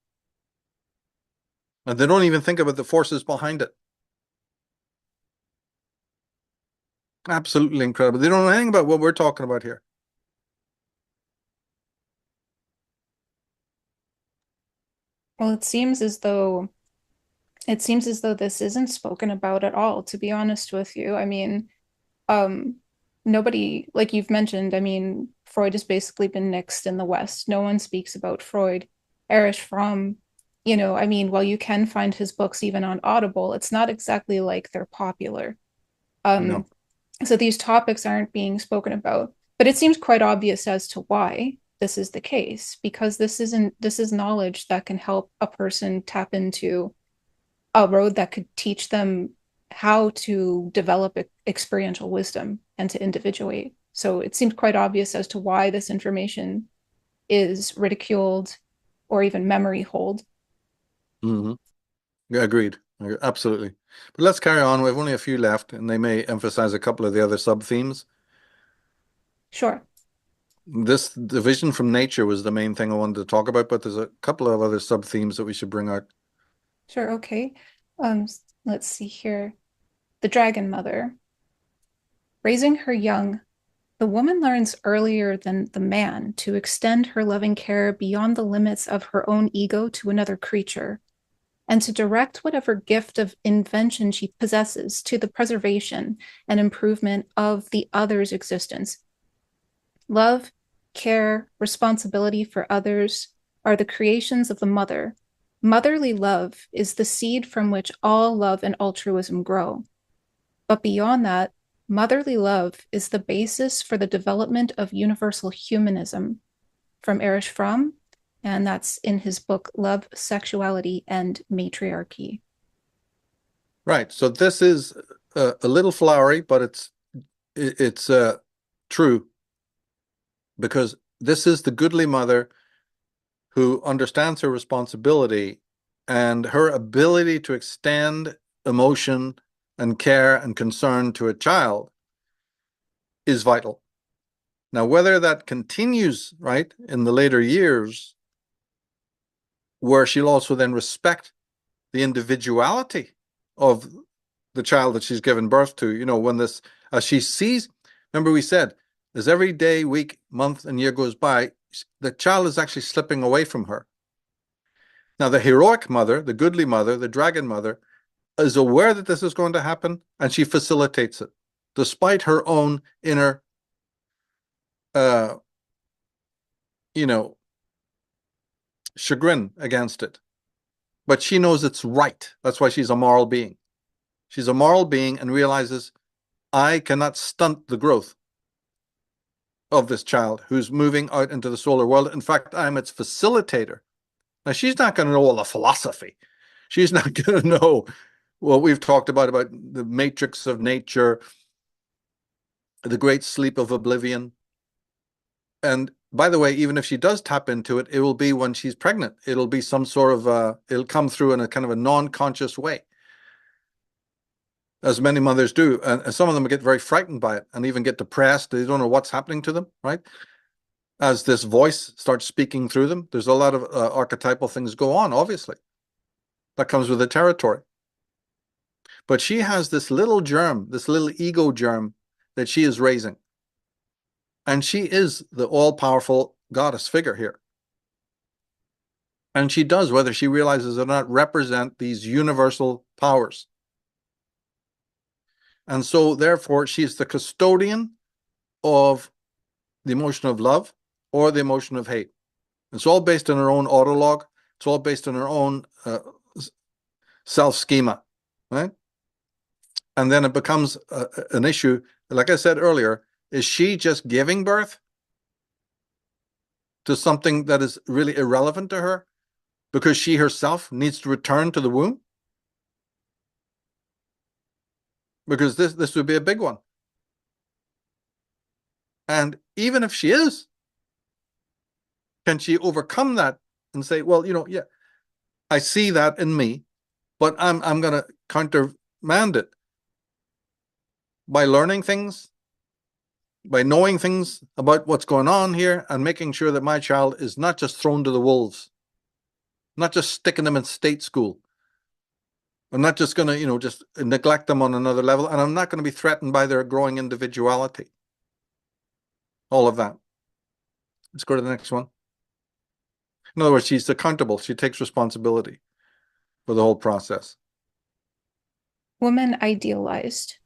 And they don't even think about the forces behind it. Absolutely incredible. They don't know anything about what we're talking about here. Well, it seems as though this isn't spoken about at all, to be honest with you. I mean, nobody, like you've mentioned, I mean, Freud has basically been nixed in the West. No one speaks about Freud. Erich Fromm, I mean, while you can find his books even on Audible, it's not exactly like they're popular. No. So these topics aren't being spoken about, but it seems quite obvious as to why this is the case, because this is knowledge that can help a person tap into a road that could teach them how to develop experiential wisdom and to individuate. So it seems quite obvious as to why this information is ridiculed or even memory hold. Mm-hmm. Yeah, agreed. Absolutely. But let's carry on. We have only a few left, and they may emphasize a couple of the other sub-themes. Sure. This division from nature was the main thing I wanted to talk about, but there's a couple of other sub-themes that we should bring out. Sure, okay. Let's see here. The Dragon Mother. Raising her young, the woman learns earlier than the man to extend her loving care beyond the limits of her own ego to another creature, and to direct whatever gift of invention she possesses to the preservation and improvement of the other's existence. Love, care, responsibility for others are the creations of the mother. Motherly love is the seed from which all love and altruism grow. But beyond that, motherly love is the basis for the development of universal humanism. From Erich Fromm, and that's in his book, Love, Sexuality, and Matriarchy. Right. So this is a little flowery, but it's true, because this is the goodly mother who understands her responsibility, and her ability to extend emotion and care and concern to a child is vital. Now, whether that continues, right, in the later years, where she'll also then respect the individuality of the child that she's given birth to, when this, as she sees, remember we said, as every day, week, month, and year goes by, the child is actually slipping away from her. Now, the heroic mother, the goodly mother, the dragon mother, is aware that this is going to happen, and she facilitates it, despite her own inner, uh, you know, chagrin against it. But she knows it's right. That's why she's a moral being. She's a moral being and realizes I cannot stunt the growth of this child who's moving out into the solar world. In fact, I'm its facilitator. Now, she's not going to know all the philosophy. She's not going to know what we've talked about the matrix of nature, the great sleep of oblivion. And by the way, even if she does tap into it, it will be when she's pregnant. It'll be some sort of, it'll come through in a kind of a non-conscious way, as many mothers do. And some of them get very frightened by it and even get depressed. They don't know what's happening to them, right? As this voice starts speaking through them, there's a lot of archetypal things go on, obviously. That comes with the territory. But she has this little germ, this little ego germ that she is raising. And she is the all-powerful goddess figure here. And she does, whether she realizes it or not, represent these universal powers. And so, therefore, she's the custodian of the emotion of love or the emotion of hate. It's all based on her own autolog. It's all based on her own self-schema, right? And then it becomes an issue, like I said earlier, is she just giving birth to something that is really irrelevant to her because she herself needs to return to the womb? Because this would be a big one. And even if she is, can she overcome that and say, well, yeah, I see that in me, but I'm going to countermand it by learning things, by knowing things about what's going on here, and making sure that my child is not just thrown to the wolves, not just sticking them in state school. I'm not just going to, just neglect them on another level, and I'm not going to be threatened by their growing individuality. All of that. Let's go to the next one. In other words, she's accountable. She takes responsibility for the whole process. Woman idealized.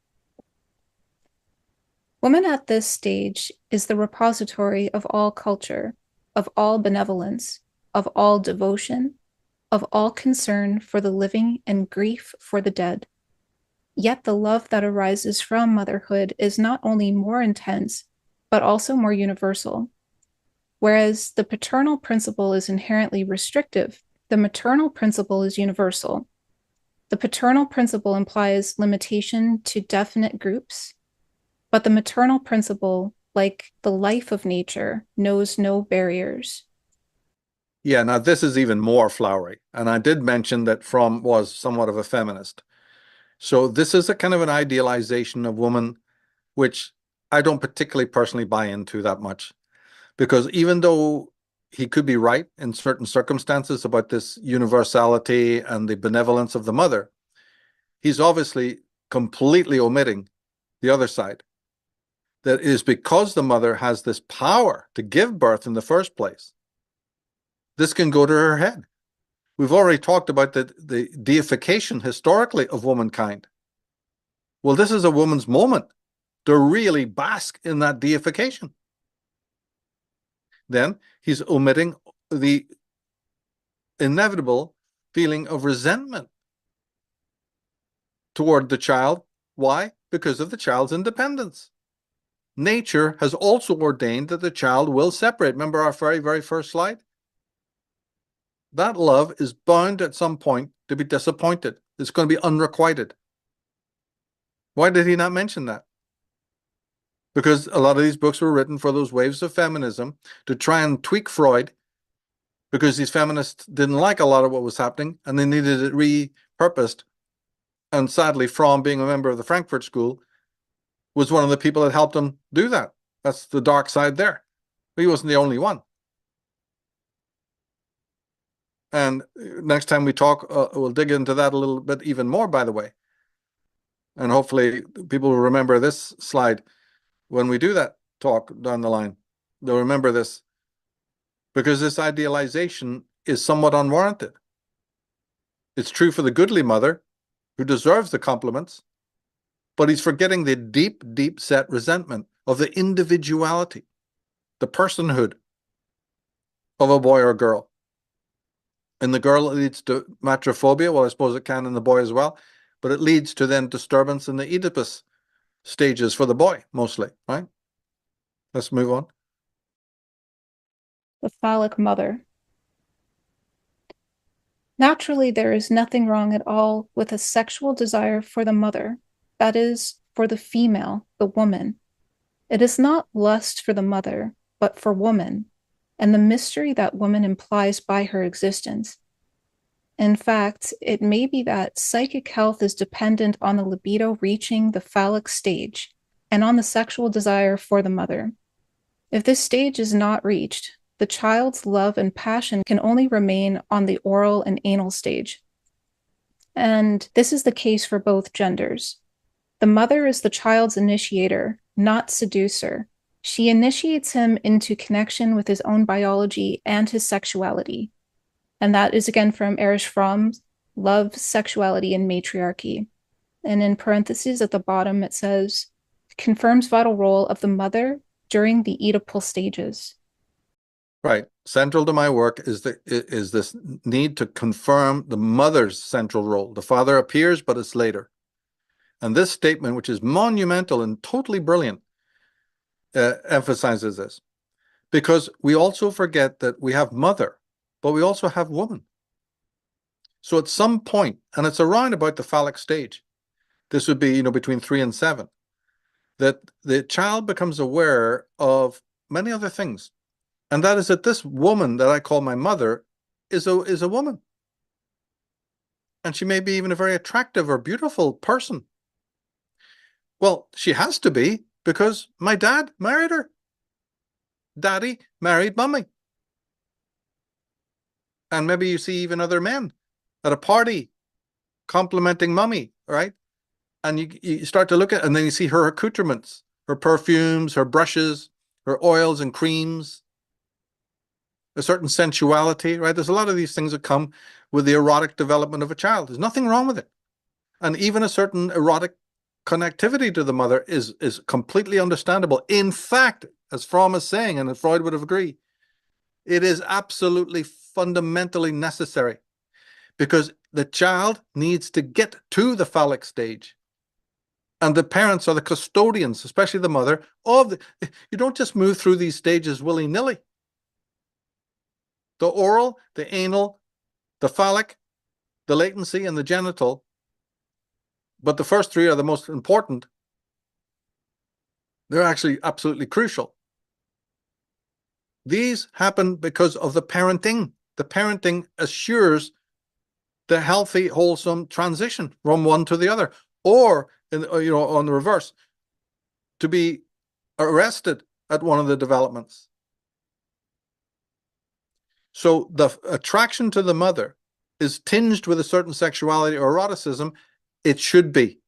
Woman at this stage is the repository of all culture, of all benevolence, of all devotion, of all concern for the living and grief for the dead. Yet the love that arises from motherhood is not only more intense, but also more universal. Whereas the paternal principle is inherently restrictive, the maternal principle is universal. The paternal principle implies limitation to definite groups, but the maternal principle, like the life of nature, knows no barriers. Yeah, now this is even more flowery. And I did mention that Fromm was somewhat of a feminist. So this is a kind of an idealization of woman, which I don't particularly personally buy into that much. Because even though he could be right in certain circumstances about this universality and the benevolence of the mother, he's obviously completely omitting the other side. That is because the mother has this power to give birth in the first place. This can go to her head. We've already talked about the deification historically of womankind. Well, this is a woman's moment to really bask in that deification. Then he's omitting the inevitable feeling of resentment toward the child. Why? Because of the child's independence. Nature has also ordained that the child will separate. Remember our very, very first slide? That love is bound at some point to be disappointed. It's going to be unrequited. Why did he not mention that? Because a lot of these books were written for those waves of feminism to try and tweak Freud, because these feminists didn't like a lot of what was happening and they needed it repurposed. And sadly, Fromm, being a member of the Frankfurt School, was one of the people that helped him do that. That's the dark side there. But he wasn't the only one. And next time we talk, we'll dig into that a little bit even more, by the way. And hopefully people will remember this slide when we do that talk down the line. They'll remember this, because this idealization is somewhat unwarranted. It's true for the goodly mother who deserves the compliments, but he's forgetting the deep, deep set resentment of the individuality, the personhood of a boy or a girl. In the girl, it leads to matrophobia. Well, I suppose it can in the boy as well, but it leads to then disturbance in the Oedipus stages for the boy, mostly, right? Let's move on. The phallic mother. Naturally, there is nothing wrong at all with a sexual desire for the mother, that is, for the female, the woman. It is not lust for the mother, but for woman, and the mystery that woman implies by her existence. In fact, it may be that psychic health is dependent on the libido reaching the phallic stage and on the sexual desire for the mother. If this stage is not reached, the child's love and passion can only remain on the oral and anal stage. And this is the case for both genders. The mother is the child's initiator, not seducer. She initiates him into connection with his own biology and his sexuality. And that is again from Erich Fromm's Love, Sexuality, and Matriarchy. And in parentheses at the bottom, it says, confirms vital role of the mother during the Oedipal stages. Right. Central to my work is this need to confirm the mother's central role. The father appears, but it's later. And this statement, which is monumental and totally brilliant, emphasizes this. Because we also forget that we have mother, but we also have woman. So at some point, and it's around about the phallic stage, this would be, between 3 and 7, that the child becomes aware of many other things. And that is that this woman that I call my mother is a woman. And she may be even a very attractive or beautiful person. Well, she has to be, because my dad married her. Daddy married mummy. And maybe you see even other men at a party complimenting mummy, right? And you start to look at, and then you see her accoutrements, her perfumes, her brushes, her oils and creams, a certain sensuality, right? There's a lot of these things that come with the erotic development of a child. There's nothing wrong with it. And even a certain erotic connectivity to the mother is completely understandable. In fact, as Fromm is saying, and Freud would have agreed, it is absolutely fundamentally necessary, because the child needs to get to the phallic stage. And the parents are the custodians, especially the mother, you don't just move through these stages willy-nilly. The oral, the anal, the phallic, the latency, and the genital, but the first 3 are the most important. They're actually absolutely crucial. These happen because of the parenting. The parenting assures the healthy, wholesome transition from one to the other, or on the reverse, to be arrested at one of the developments. So the attraction to the mother is tinged with a certain sexuality or eroticism. It should be.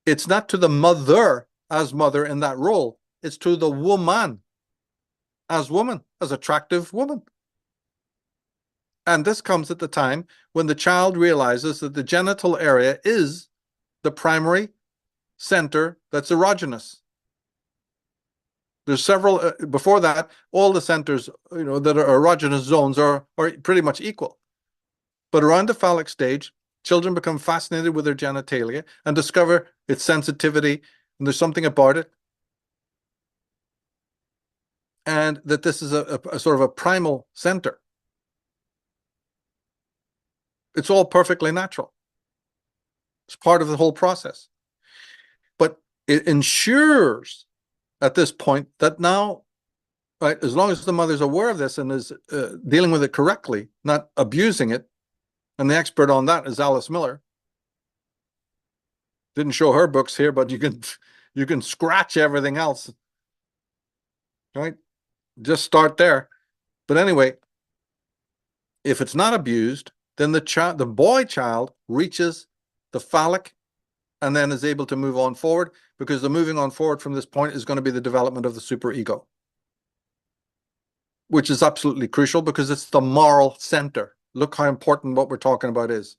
It's not to the mother as mother in that role. It's to the woman, as attractive woman. And this comes at the time when the child realizes that the genital area is the primary center that's erogenous. There's several, before that, all the centers, that are erogenous zones are pretty much equal. But around the phallic stage, children become fascinated with their genitalia and discover its sensitivity, and there's something about it. And that this is a sort of a primal center. It's all perfectly natural. It's part of the whole process. But it ensures at this point that now, right, as long as the mother's aware of this and is dealing with it correctly, not abusing it, and the expert on that is Alice Miller. Didn't show her books here, but you can scratch everything else, right? Just start there. But anyway, if it's not abused, then the boy child reaches the phallic and then is able to move on forward, because the moving on forward from this point is going to be the development of the superego, which is absolutely crucial because it's the moral center, Look how important what we're talking about is.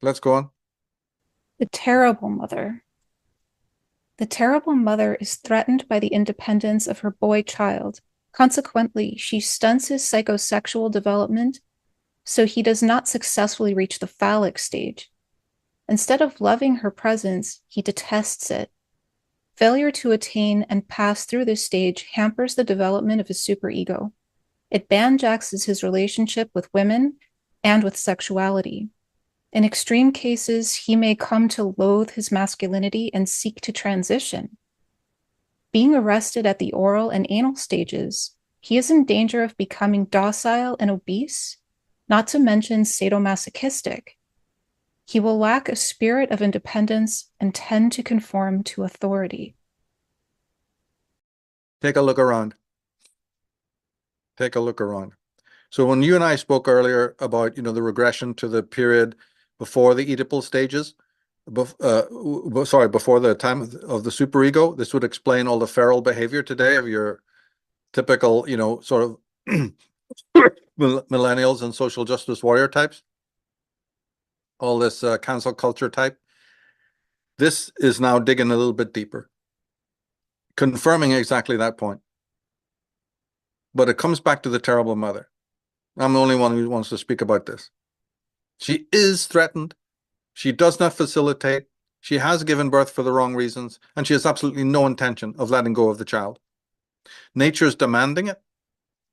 Let's go on. The terrible mother. The terrible mother is threatened by the independence of her boy child. Consequently, she stunts his psychosexual development so he does not successfully reach the phallic stage. Instead of loving her presence, he detests it. Failure to attain and pass through this stage hampers the development of his superego. It banjaxes his relationship with women and with sexuality. In extreme cases, he may come to loathe his masculinity and seek to transition. Being arrested at the oral and anal stages, he is in danger of becoming docile and obese, not to mention sadomasochistic. He will lack a spirit of independence and tend to conform to authority. Take a look around. Take a look around. So when you and I spoke earlier about, the regression to the period before the Oedipal stages, before the time of the superego, this would explain all the feral behavior today of your typical, sort of millennials and social justice warrior types. All this cancel culture type. This is now digging a little bit deeper, confirming exactly that point. But it comes back to the terrible mother. I'm the only one who wants to speak about this. She is threatened. She does not facilitate. She has given birth for the wrong reasons, and she has absolutely no intention of letting go of the child. Nature is demanding it.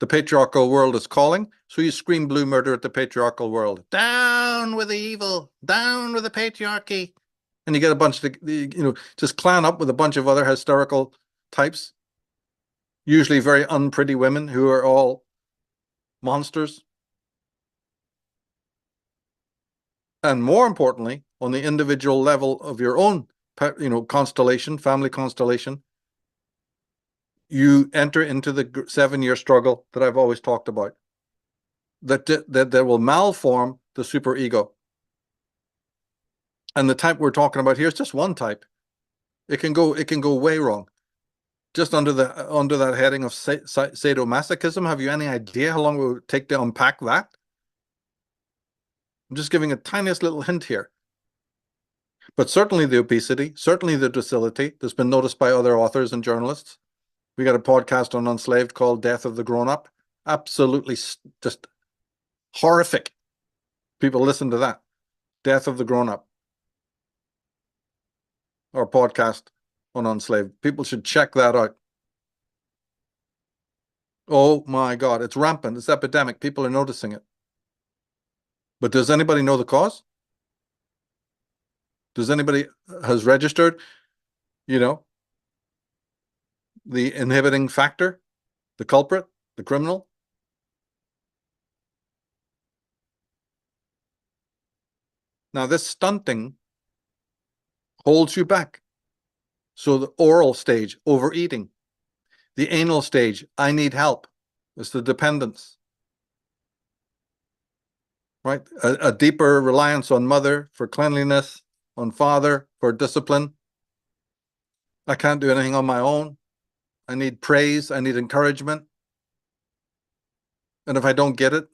The patriarchal world is calling, so you scream blue murder at the patriarchal world. Down with the evil, down with the patriarchy. And you get a bunch of, just clan up with a bunch of other hysterical types, usually very unpretty women who are all monsters. And more importantly, on the individual level of your own, constellation, family constellation, you enter into the 7-year struggle that I've always talked about, that will malform the superego. And the type we're talking about here is just one type. It can go way wrong. Just under that heading of sadomasochism, have you any idea how long it would take to unpack that? I'm just giving a tiniest little hint here. But certainly the obesity, certainly the docility that's been noticed by other authors and journalists. We got a podcast on Unslaved called Death of the Grown-Up. Absolutely just horrific. People listen to that. Death of the Grown-Up. Our podcast on Unslaved. People should check that out. Oh my God, it's rampant. It's epidemic. People are noticing it. But does anybody know the cause? Does anybody has registered, the inhibiting factor, the culprit, the criminal? Now, this stunting holds you back. So the oral stage, overeating. The anal stage, I need help. It's the dependence. Right? A deeper reliance on mother for cleanliness, on father for discipline. I can't do anything on my own. I need praise. I need encouragement. And if I don't get it,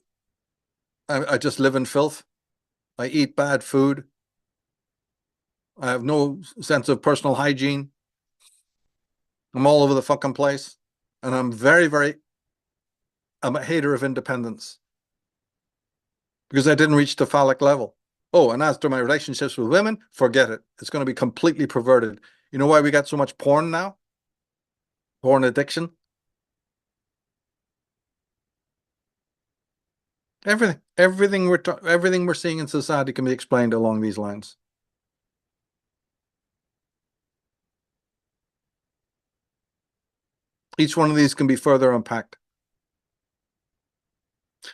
I just live in filth. I eat bad food. I have no sense of personal hygiene. I'm all over the fucking place. And I'm I'm a hater of independence. Because I didn't reach the phallic level. Oh, and as to my relationships with women, forget it. It's going to be completely perverted. You know why we got so much porn now? Porn addiction. Everything we're seeing in society can be explained along these lines. Each one of these can be further unpacked.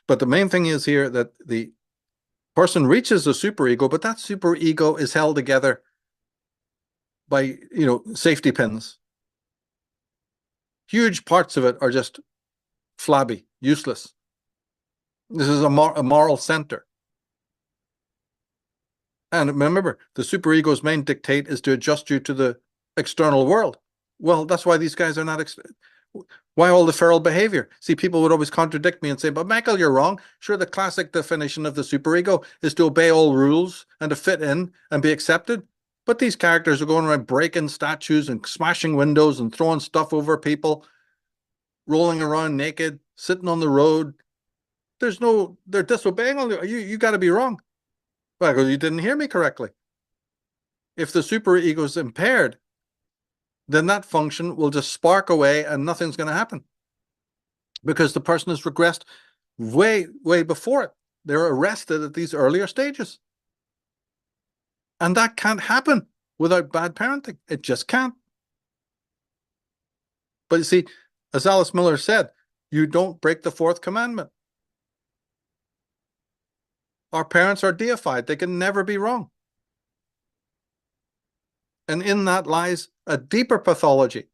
But the main thing is here that the person reaches the superego, but that superego is held together by, safety pins. Huge parts of it are just flabby, useless. This is a moral center. And remember, the superego's main dictate is to adjust you to the external world. Well, that's why these guys are not. Why all the feral behavior? See, people would always contradict me and say, but Michael, you're wrong. Sure, the classic definition of the superego is to obey all rules and to fit in and be accepted. But these characters are going around breaking statues and smashing windows and throwing stuff over people, rolling around naked, sitting on the road. They're disobeying all the, you got to be wrong. Well, you didn't hear me correctly. If the superego is impaired, then that function will just spark away and nothing's going to happen because the person has regressed way, way before it. They're arrested at these earlier stages. And that can't happen without bad parenting. It just can't. But you see, as Alice Miller said, you don't break the fourth commandment. Our parents are deified. They can never be wrong. And in that lies a deeper pathology.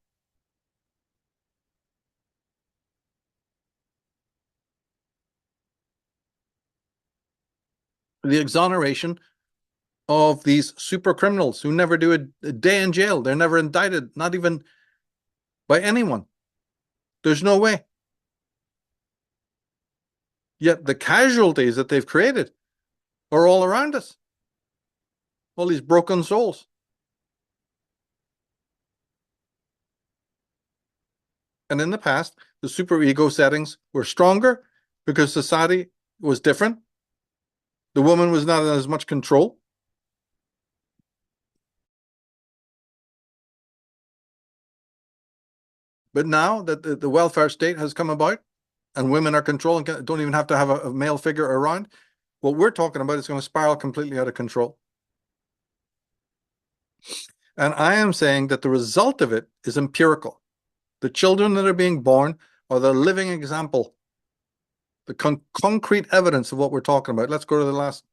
The exoneration of these super criminals who never do a day in jail. They're never indicted, not even by anyone. There's no way. Yet the casualties that they've created are all around us. All these broken souls. And in the past, the superego settings were stronger because society was different. The woman was not in as much control. But now that the welfare state has come about and women are controlling, don't even have to have a male figure around, what we're talking about is going to spiral completely out of control. And I am saying that the result of it is empirical. The children that are being born are the living example, the concrete evidence of what we're talking about. Let's go to the last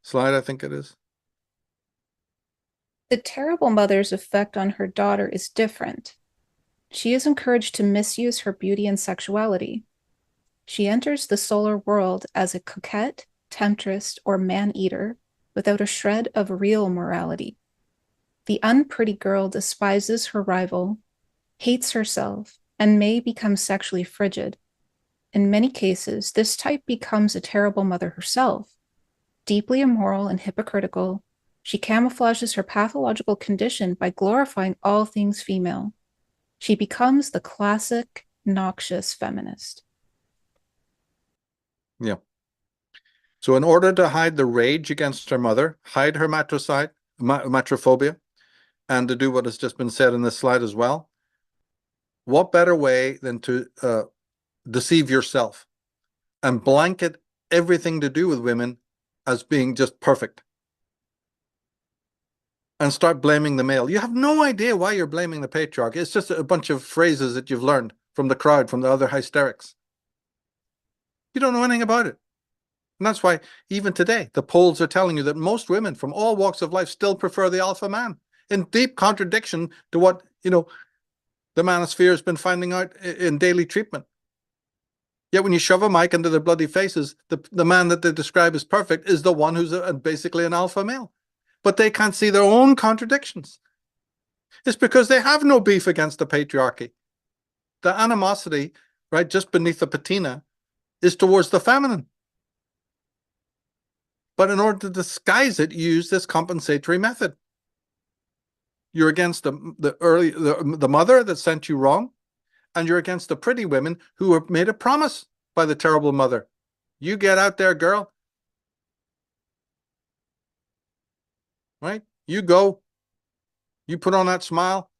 slide, I think it is. The terrible mother's effect on her daughter is different. She is encouraged to misuse her beauty and sexuality. She enters the solar world as a coquette, temptress, or man-eater without a shred of real morality. The unpretty girl despises her rival, hates herself, and may become sexually frigid. In many cases, this type becomes a terrible mother herself. Deeply immoral and hypocritical, she camouflages her pathological condition by glorifying all things female. She becomes the classic, noxious feminist. Yeah. So in order to hide the rage against her mother, hide her matrophobia, and to do what has just been said in this slide as well, what better way than to deceive yourself and blanket everything to do with women as being just perfect and start blaming the male. You have no idea why you're blaming the patriarch. It's just a bunch of phrases that you've learned from the crowd, from the other hysterics. You don't know anything about it. And that's why even today, the polls are telling you that most women from all walks of life still prefer the alpha man, in deep contradiction to what, the manosphere has been finding out in daily treatment. Yet when you shove a mic into their bloody faces, the man that they describe as perfect is the one who's basically an alpha male. But they can't see their own contradictions. It's because they have no beef against the patriarchy. The animosity, right, just beneath the patina, is towards the feminine. But in order to disguise it, you use this compensatory method. You're against the mother that sent you wrong, and you're against the pretty women who were made a promise by the terrible mother. You get out there, girl. Right? You go. You put on that smile.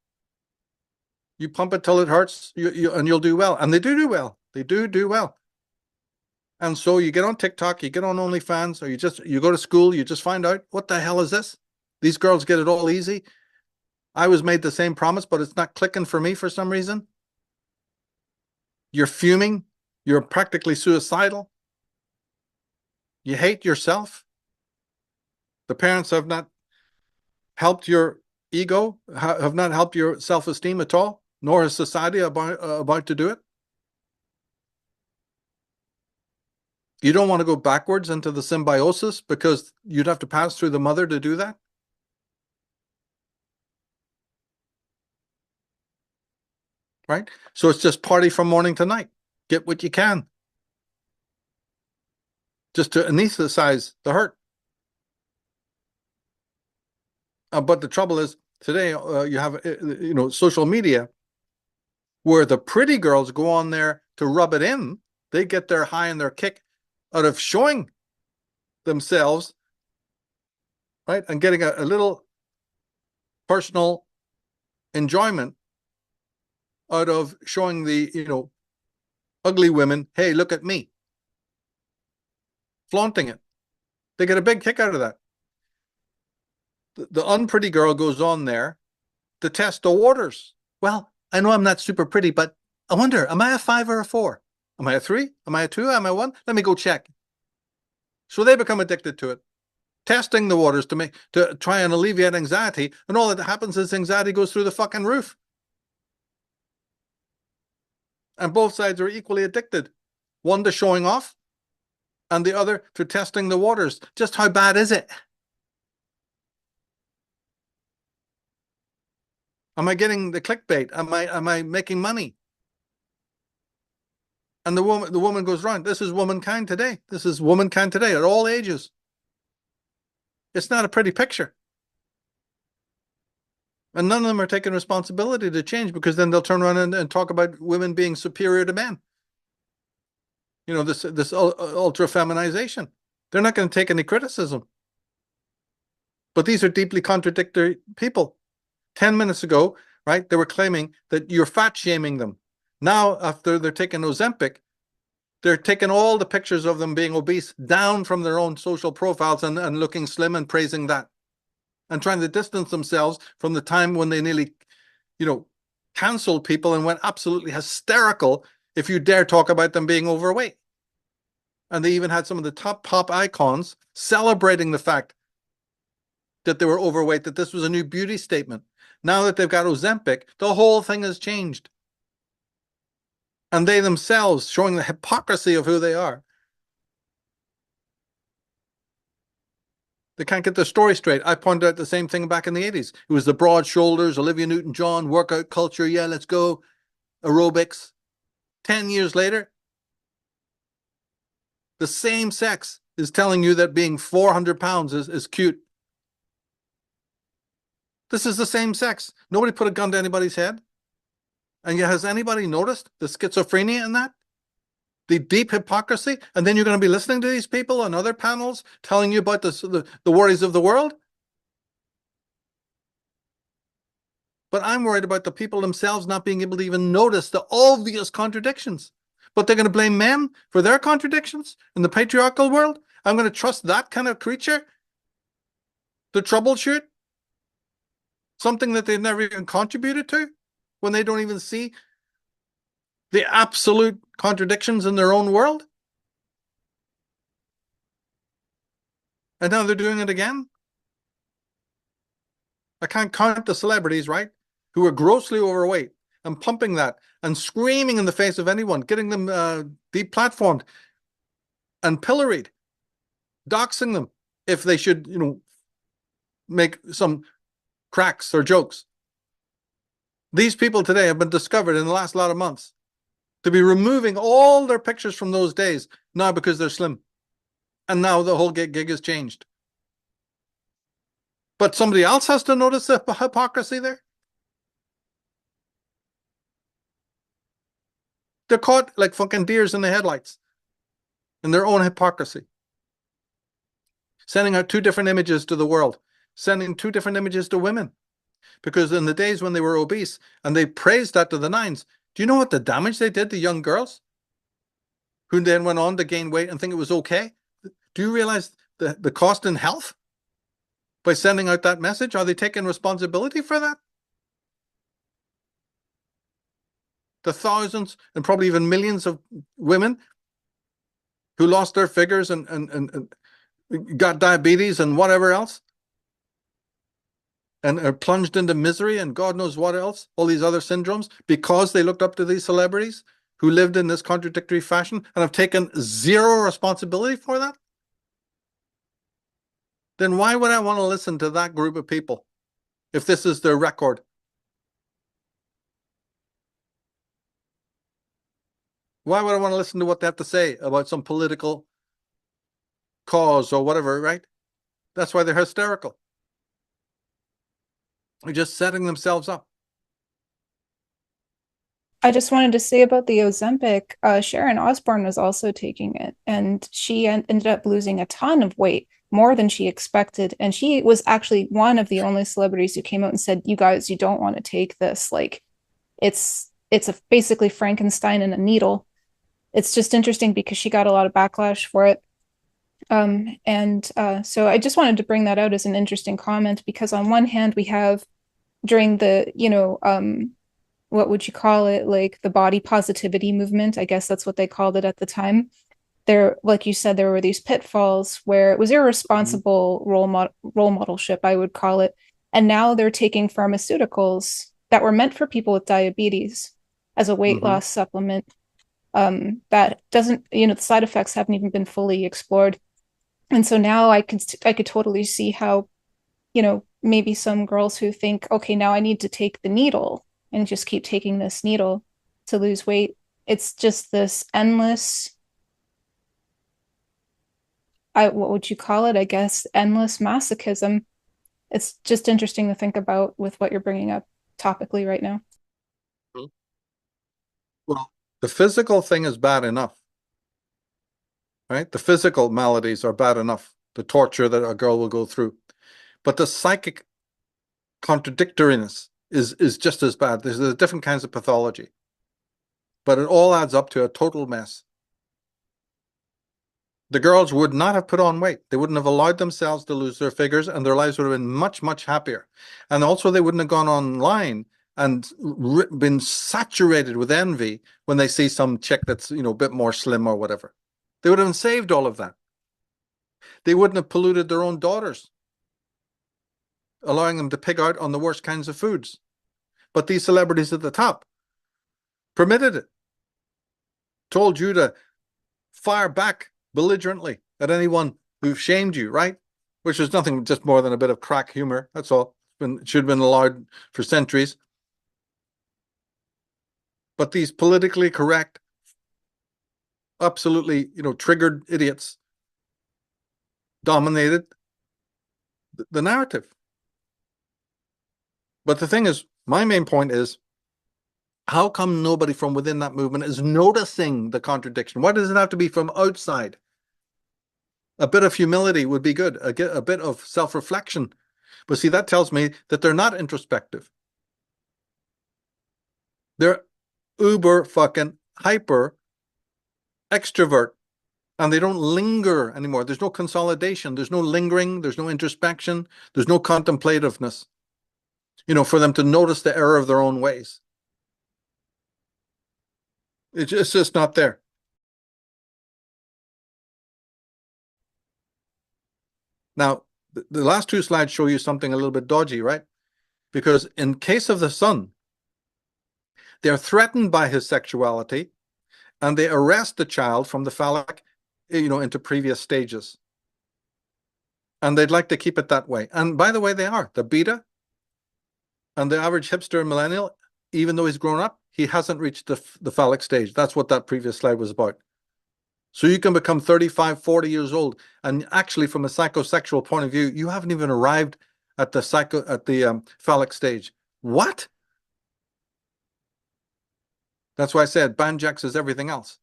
You pump it till it hurts, and you'll do well. And they do well. They do well. And so you get on TikTok, you get on OnlyFans, or you go to school, you just find out, what the hell is this? These girls get it all easy. I was made the same promise, but it's not clicking for me for some reason. You're fuming. You're practically suicidal. You hate yourself. The parents have not helped your ego, have not helped your self-esteem at all, nor is society about to do it. You don't want to go backwards into the symbiosis because you'd have to pass through the mother to do that. right? So it's just party from morning to night. Get what you can. Just to anesthetize the hurt. But the trouble is, today you have, social media where the pretty girls go on there to rub it in. They get their high and their kick out of showing themselves, right? And getting a little personal enjoyment out of showing the, ugly women, hey, look at me. Flaunting it. They get a big kick out of that. The unpretty girl goes on there to test the waters. Well, I know I'm not super pretty, but I wonder, am I a 5 or a 4? Am I a 3? Am I a 2? Am I 1? Let me go check. So they become addicted to it. Testing the waters to try and alleviate anxiety, and all that happens is anxiety goes through the fucking roof. And both sides are equally addicted. One to showing off, and the other to testing the waters. Just how bad is it? Am I getting the clickbait? Am I making money? And the woman goes around. This is womankind today. This is womankind today at all ages. It's not a pretty picture. And none of them are taking responsibility to change, because then they'll turn around and talk about women being superior to men. This ultra feminization. They're not going to take any criticism. But these are deeply contradictory people. 10 minutes ago, right, they were claiming that you're fat shaming them. Now, after they're taking Ozempic, they're taking all the pictures of them being obese down from their own social profiles and looking slim and praising that. And trying to distance themselves from the time when they nearly, canceled people and went absolutely hysterical if you dare talk about them being overweight. And they even had some of the top pop icons celebrating the fact that they were overweight, that this was a new beauty statement. Now that they've got Ozempic, the whole thing has changed. And they themselves showing the hypocrisy of who they are. They can't get their story straight. I pointed out the same thing back in the 80s. It was the broad shoulders, Olivia Newton-John, workout culture, yeah, let's go, aerobics. 10 years later, the same sex is telling you that being 400 pounds is cute. This is the same sex. Nobody put a gun to anybody's head. And yet, has anybody noticed the schizophrenia in that? The deep hypocrisy? And then you're going to be listening to these people on other panels telling you about the worries of the world? But I'm worried about the people themselves not being able to even notice the obvious contradictions. But they're going to blame men for their contradictions in the patriarchal world? I'm going to trust that kind of creature to troubleshoot something that they've never even contributed to, when they don't even see the absolute contradictions in their own world? And now they're doing it again? I can't count the celebrities, right, who are grossly overweight and pumping that and screaming in the face of anyone, getting them deplatformed and pilloried, doxing them if they should, make some cracks or jokes. These people today have been discovered in the last lot of months to be removing all their pictures from those days now because they're slim. And now the whole gig has changed. But somebody else has to notice the hypocrisy there. They're caught like fucking deers in the headlights in their own hypocrisy. Sending out two different images to the world. Sending two different images to women. Because in the days when they were obese and they praised that to the nines, do you know what the damage they did to young girls who then went on to gain weight and think it was okay? Do you realize the cost in health by sending out that message? Are they taking responsibility for that? The thousands and probably even millions of women who lost their figures and got diabetes and whatever else, and are plunged into misery and God knows what else, all these other syndromes, because they looked up to these celebrities who lived in this contradictory fashion and have taken zero responsibility for that? Then why would I want to listen to that group of people if this is their record? Why would I want to listen to what they have to say about some political cause or whatever, right? That's why they're hysterical. They're just setting themselves up. I just wanted to say about the Ozempic, Sharon Osbourne was also taking it, and she ended up losing a ton of weight, more than she expected. And she was actually one of the only celebrities who came out and said, "You guys, you don't want to take this. Like, it's a basically Frankenstein in a needle." It's just interesting because she got a lot of backlash for it. So I just wanted to bring that out as an interesting comment because on one hand we have during the what would you call it, like the body positivity movement, I guess that's what they called it at the time. There, like you said, there were these pitfalls where it was irresponsible role modelship, I would call it. And now they're taking pharmaceuticals that were meant for people with diabetes as a weight loss supplement. That doesn't, the side effects haven't even been fully explored. And so now I could totally see how, maybe some girls who think, okay, now I need to take the needle and just keep taking this needle to lose weight. It's just this endless, what would you call it? I guess endless masochism. It's just interesting to think about with what you're bringing up topically right now. Well, the physical thing is bad enough, right? The physical maladies are bad enough, the torture that a girl will go through. But the psychic contradictoriness is just as bad. There's different kinds of pathology, but it all adds up to a total mess. The girls would not have put on weight. They wouldn't have allowed themselves to lose their figures, and their lives would have been much, much happier. And also, they wouldn't have gone online and been saturated with envy when they see some chick that's, a bit more slim or whatever. They would have saved all of that. They wouldn't have polluted their own daughters, allowing them to pick out on the worst kinds of foods. But these celebrities at the top permitted it, told you to fire back belligerently at anyone who shamed you, right? Which is nothing just more than a bit of crack humor. That's all. It should have been allowed for centuries. But these politically correct, absolutely, triggered idiots dominated the narrative. But the thing is, my main point is, how come nobody from within that movement is noticing the contradiction? Why does it have to be from outside? A bit of humility would be good, a bit of self-reflection. But see, that tells me that they're not introspective. They're uber fucking hyper extrovert, and they don't linger anymore. There's no consolidation. There's no lingering. There's no introspection. There's no contemplativeness, for them to notice the error of their own ways. It's just not there. Now, the last two slides show you something a little bit dodgy, right? Because in case of the son, they're threatened by his sexuality, and they arrest the child from the phallic, into previous stages. And they'd like to keep it that way. And by the way, they are. The beta and the average hipster and millennial, even though he's grown up, he hasn't reached the phallic stage. That's what that previous slide was about. So you can become 35, 40 years old, and actually, from a psychosexual point of view, you haven't even arrived at the phallic stage. What? That's why I said banjax is everything else.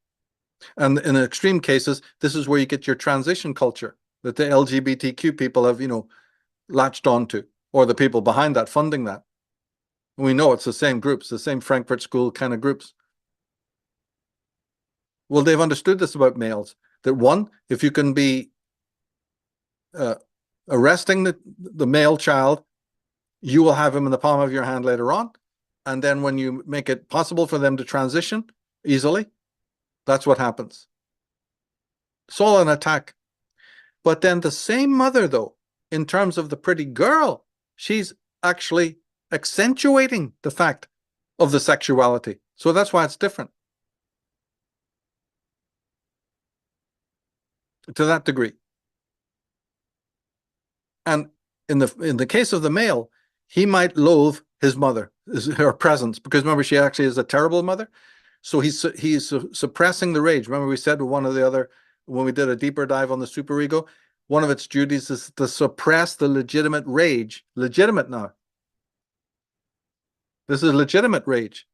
And in extreme cases, this is where you get your transition culture that the LGBTQ people have, latched onto, or the people behind that funding that. We know it's the same groups, the same Frankfurt School kind of groups. Well, they've understood this about males, that one, if you can be arresting the male child, you will have him in the palm of your hand later on. And then when you make it possible for them to transition easily, that's what happens. It's all an attack. But then the same mother, though, in terms of the pretty girl, she's actually accentuating the fact of the sexuality. So that's why it's different. To that degree. And in the case of the male, he might loathe his mother, her presence, because remember, she actually is a terrible mother. So he's suppressing the rage. Remember we said with one of the other, when we did a deeper dive on the superego, one of its duties is to suppress the legitimate rage. Legitimate now. This is legitimate rage.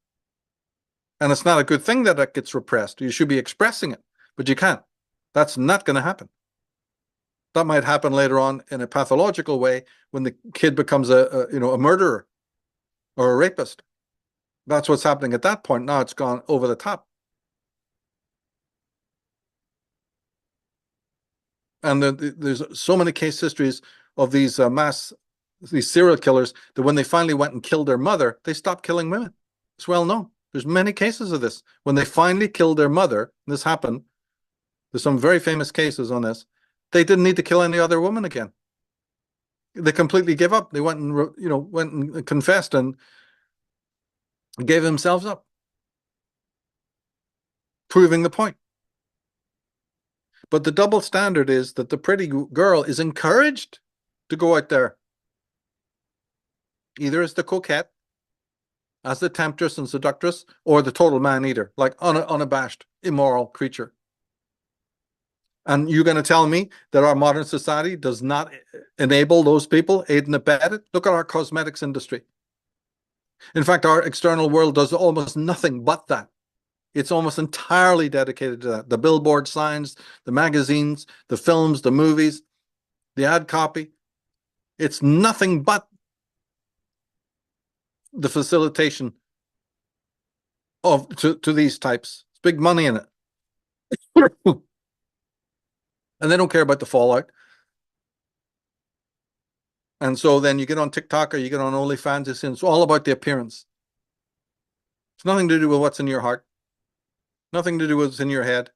And it's not a good thing that it gets repressed. You should be expressing it, but you can't. That's not going to happen. That might happen later on in a pathological way when the kid becomes a murderer or a rapist. That's what's happening at that point. Now it's gone over the top. And there's so many case histories of these these serial killers that when they finally went and killed their mother, they stopped killing women. It's well known. There's many cases of this. When they finally killed their mother, this happened. There's some very famous cases on this. They didn't need to kill any other woman again. They completely gave up. They went and went and confessed and gave themselves up, proving the point. But the double standard is that the pretty girl is encouraged to go out there, either as the coquette, as the temptress and seductress, or the total man-eater, like unabashed, immoral creature. And you're going to tell me that our modern society does not enable those people, aid and abet it? Look at our cosmetics industry. In fact, our external world does almost nothing but that. It's almost entirely dedicated to that. The billboard signs, the magazines, the films, the movies, the ad copy. It's nothing but the facilitation to these types. It's big money in it. And they don't care about the fallout. And so then you get on TikTok or you get on OnlyFans, it's all about the appearance. It's nothing to do with what's in your heart. Nothing to do with what's in your head.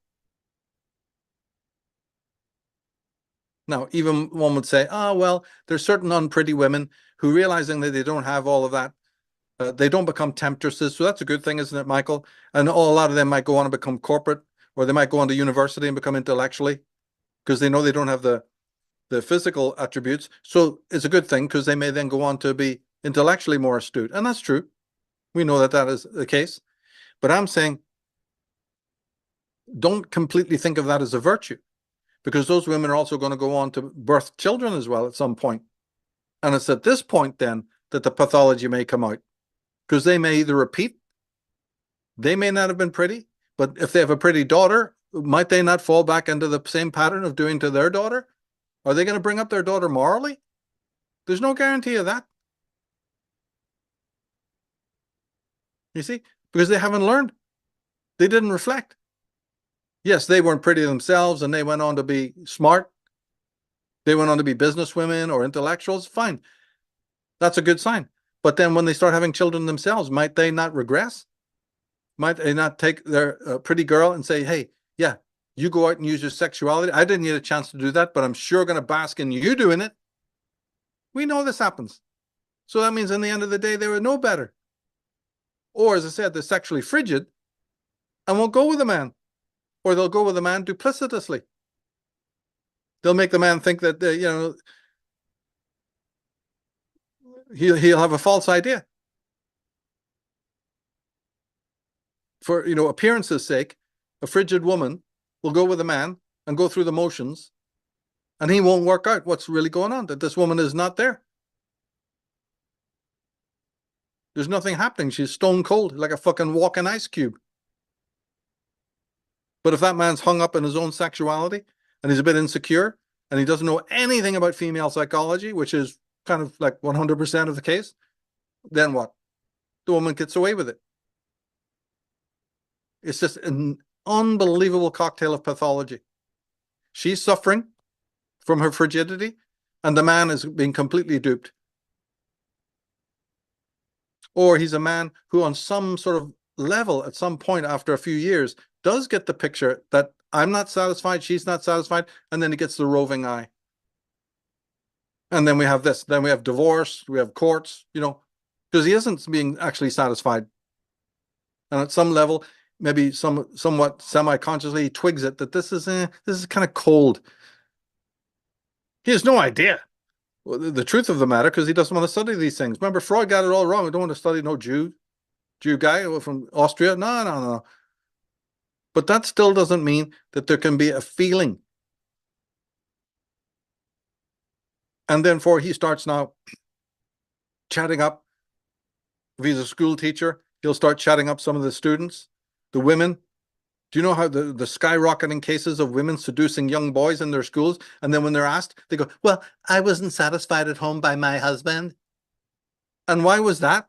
Now, even one would say, well, there's certain unpretty women who, realizing that they don't have all of that, they don't become temptresses. So that's a good thing, isn't it, Michael? And a lot of them might go on and become corporate, or they might go on to university and become intellectually, because they know they don't have the physical attributes. So it's a good thing, because they may then go on to be intellectually more astute. And that's true. We know that that is the case. But I'm saying, don't completely think of that as a virtue, because those women are also going to go on to birth children as well at some point. And it's at this point then that the pathology may come out, because they may either repeat, they may not have been pretty, but if they have a pretty daughter, might they not fall back into the same pattern of doing to their daughter? Are they going to bring up their daughter morally? There's no guarantee of that. You see, because they haven't learned. They didn't reflect. Yes, they weren't pretty themselves and they went on to be smart. They went on to be businesswomen or intellectuals. Fine. That's a good sign. But then when they start having children themselves, might they not regress? Might they not take their pretty girl and say, hey, yeah, you go out and use your sexuality. I didn't get a chance to do that, but I'm sure going to bask in you doing it. We know this happens. So that means in the end of the day, they were no better. Or, as I said, they're sexually frigid and won't go with a man. Or they'll go with a man duplicitously. They'll make the man think that, he'll have a false idea. For, appearance's sake, a frigid woman will go with a man and go through the motions, and he won't work out what's really going on, that this woman is not there. There's nothing happening. She's stone cold, like a fucking walking ice cube. But if that man's hung up in his own sexuality and he's a bit insecure and he doesn't know anything about female psychology, which is kind of like 100% of the case, then what? The woman gets away with it. It's just an unbelievable cocktail of pathology. She's suffering from her frigidity, and the man is being completely duped. Or he's a man who, on some sort of level, at some point after a few years, does get the picture that I'm not satisfied, she's not satisfied, and then he gets the roving eye. And then we have this. Then we have divorce, we have courts, because he isn't being actually satisfied. And at some level, maybe somewhat semi-consciously, he twigs it that this is kind of cold. He has no idea the truth of the matter, because he doesn't want to study these things. Remember, Freud got it all wrong. I don't want to study no Jew guy from Austria. No. But that still doesn't mean that there can be a feeling. And then he starts now chatting up. If he's a school teacher, he'll start chatting up some of the students, the women. Do you know how the skyrocketing cases of women seducing young boys in their schools? And then when they're asked, they go, well, I wasn't satisfied at home by my husband. And why was that?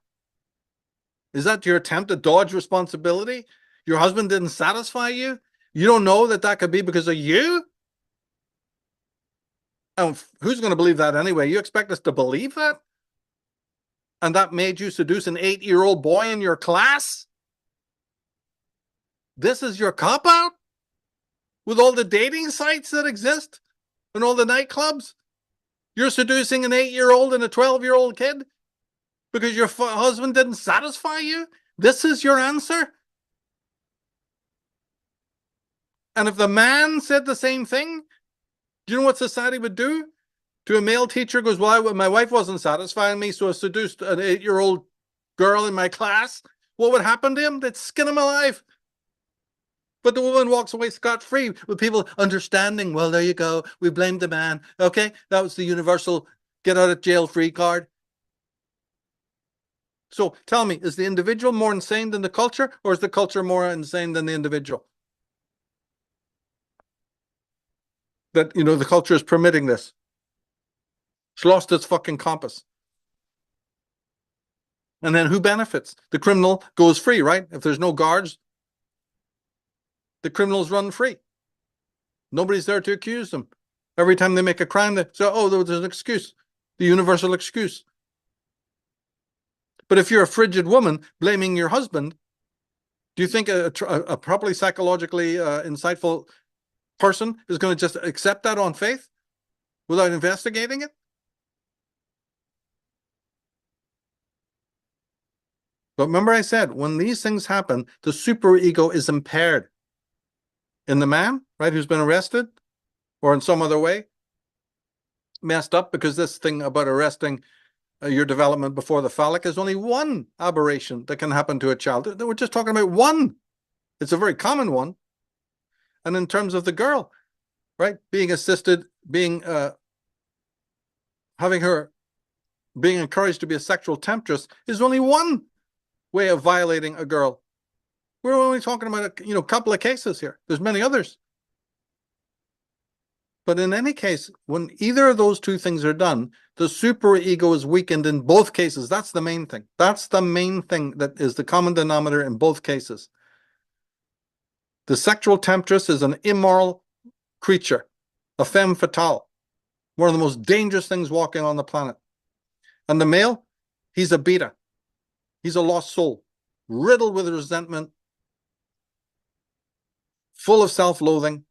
Is that your attempt to dodge responsibility? Your husband didn't satisfy you? You don't know that that could be because of you? And who's going to believe that anyway? You expect us to believe that? And that made you seduce an 8-year-old boy in your class? This is your cop-out? With all the dating sites that exist and all the nightclubs? You're seducing an 8-year-old and a 12-year-old kid because your husband didn't satisfy you? This is your answer? And if the man said the same thing, do you know what society would do? To a male teacher goes, well, my wife wasn't satisfying me, so I seduced an 8-year-old girl in my class. What would happen to him? They'd skin him alive. But the woman walks away scot-free with people understanding, well, there you go. We blamed the man. Okay, that was the universal get-out-of-jail-free card. So tell me, is the individual more insane than the culture, or is the culture more insane than the individual? That, the culture is permitting this. It's lost its fucking compass. And then who benefits? The criminal goes free, right? If there's no guards, the criminals run free. Nobody's there to accuse them. Every time they make a crime, they say, oh, there's an excuse, the universal excuse. But if you're a frigid woman blaming your husband, do you think a properly psychologically insightful person is going to just accept that on faith without investigating it? But remember I said, when these things happen, the superego is impaired. In the man, right, who's been arrested or in some other way messed up, because this thing about arresting your development before the phallic is only one aberration that can happen to a child. We're just talking about one. It's a very common one. And in terms of the girl, right, being assisted, having her being encouraged to be a sexual temptress is only one way of violating a girl. We're only talking about a couple of cases here. There's many others. But in any case, when either of those two things are done, the superego is weakened in both cases. That's the main thing. That's the main thing that is the common denominator in both cases. The sexual temptress is an immoral creature, a femme fatale, one of the most dangerous things walking on the planet. And the male, he's a beta. He's a lost soul, riddled with resentment, full of self-loathing,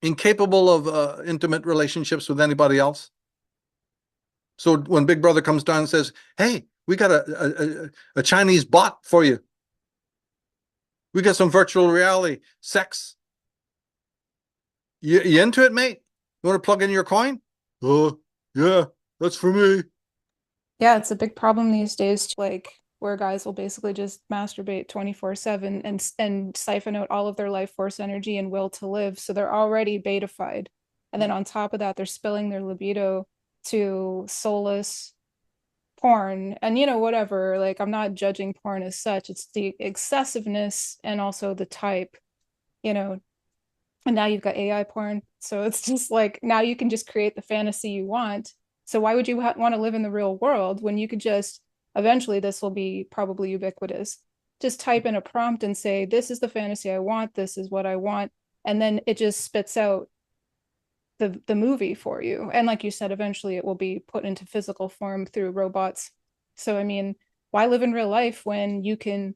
incapable of intimate relationships with anybody else. So when Big Brother comes down and says, hey, we got a Chinese bot for you. We got some virtual reality sex. You into it, mate? You want to plug in your coin? Oh, yeah, that's for me. Yeah, it's a big problem these days, like where guys will basically just masturbate 24/7 and siphon out all of their life force energy and will to live. So they're already betafied. And then on top of that, they're spilling their libido to soulless porn and whatever. Like, I'm not judging porn as such. It's the excessiveness and also the type, and now you've got AI porn. So it's just like, now you can just create the fantasy you want. So why would you want to live in the real world when you could just, eventually this will be probably ubiquitous, just type in a prompt and say, this is the fantasy I want, this is what I want, and then it just spits out the movie for you. And like you said, eventually it will be put into physical form through robots. So I mean, why live in real life when you can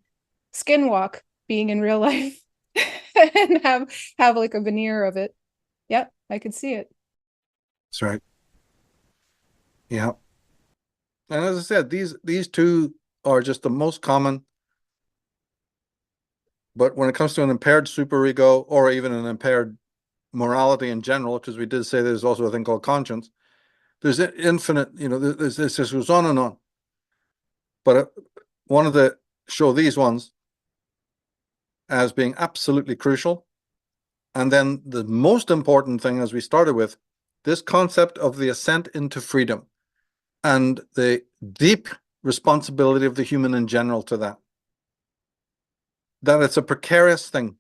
skinwalk being in real life and have like a veneer of it? Yep, I could see it. That's right. Yeah. And as I said, these two are just the most common. But when it comes to an impaired superego or even an impaired morality in general, because we did say there's also a thing called conscience, there's infinite, this just goes on and on. But one of the these ones, as being absolutely crucial. And then the most important thing, as we started with, this concept of the ascent into freedom and the deep responsibility of the human in general to that. That it's a precarious thing.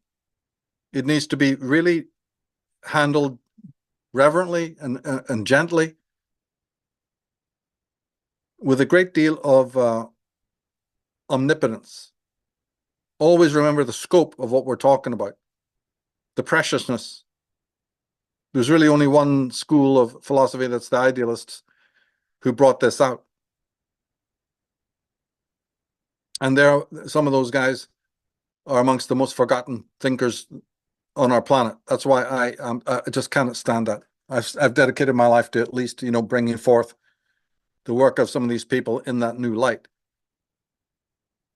It needs to be really handled reverently and gently, with a great deal of omnipotence. Always remember the scope of what we're talking about, the preciousness. There's really only one school of philosophy, that's the idealists, who brought this out. And some of those guys are amongst the most forgotten thinkers on our planet. That's why I just cannot stand that. I've dedicated my life to at least, bringing forth the work of some of these people in that new light.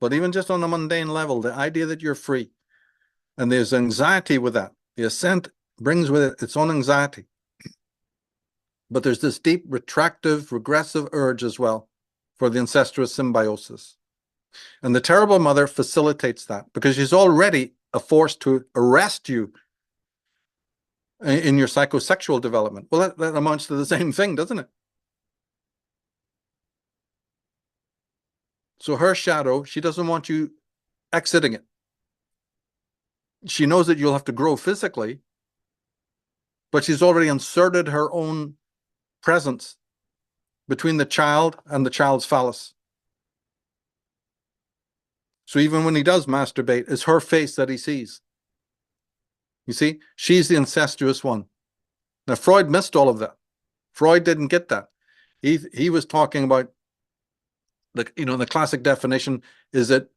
But even just on a mundane level, the idea that you're free, and there's anxiety with that. The ascent brings with it its own anxiety. But there's this deep retractive, regressive urge as well for the incestuous symbiosis. And the terrible mother facilitates that, because she's already a force to arrest you in your psychosexual development. Well, that amounts to the same thing, doesn't it? So her shadow, she doesn't want you exiting it. She knows that you'll have to grow physically, but she's already inserted her own presence between the child and the child's phallus. So even when he does masturbate, it's her face that he sees. You see, she's the incestuous one. Now, Freud missed all of that. Freud didn't get that. He was talking about the classic definition is that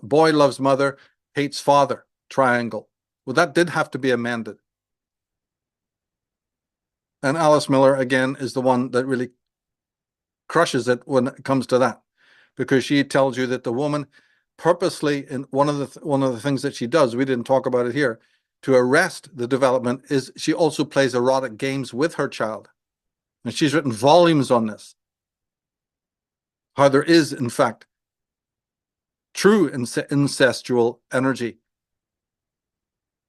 boy loves mother, hates father, triangle. Well, that did have to be amended. And Alice Miller, again, is the one that really crushes it when it comes to that, because she tells you that the woman purposely, in one of the things that she does, we didn't talk about it here, to arrest the development, is she also plays erotic games with her child. And she's written volumes on this. How there is, in fact, true incestual energy.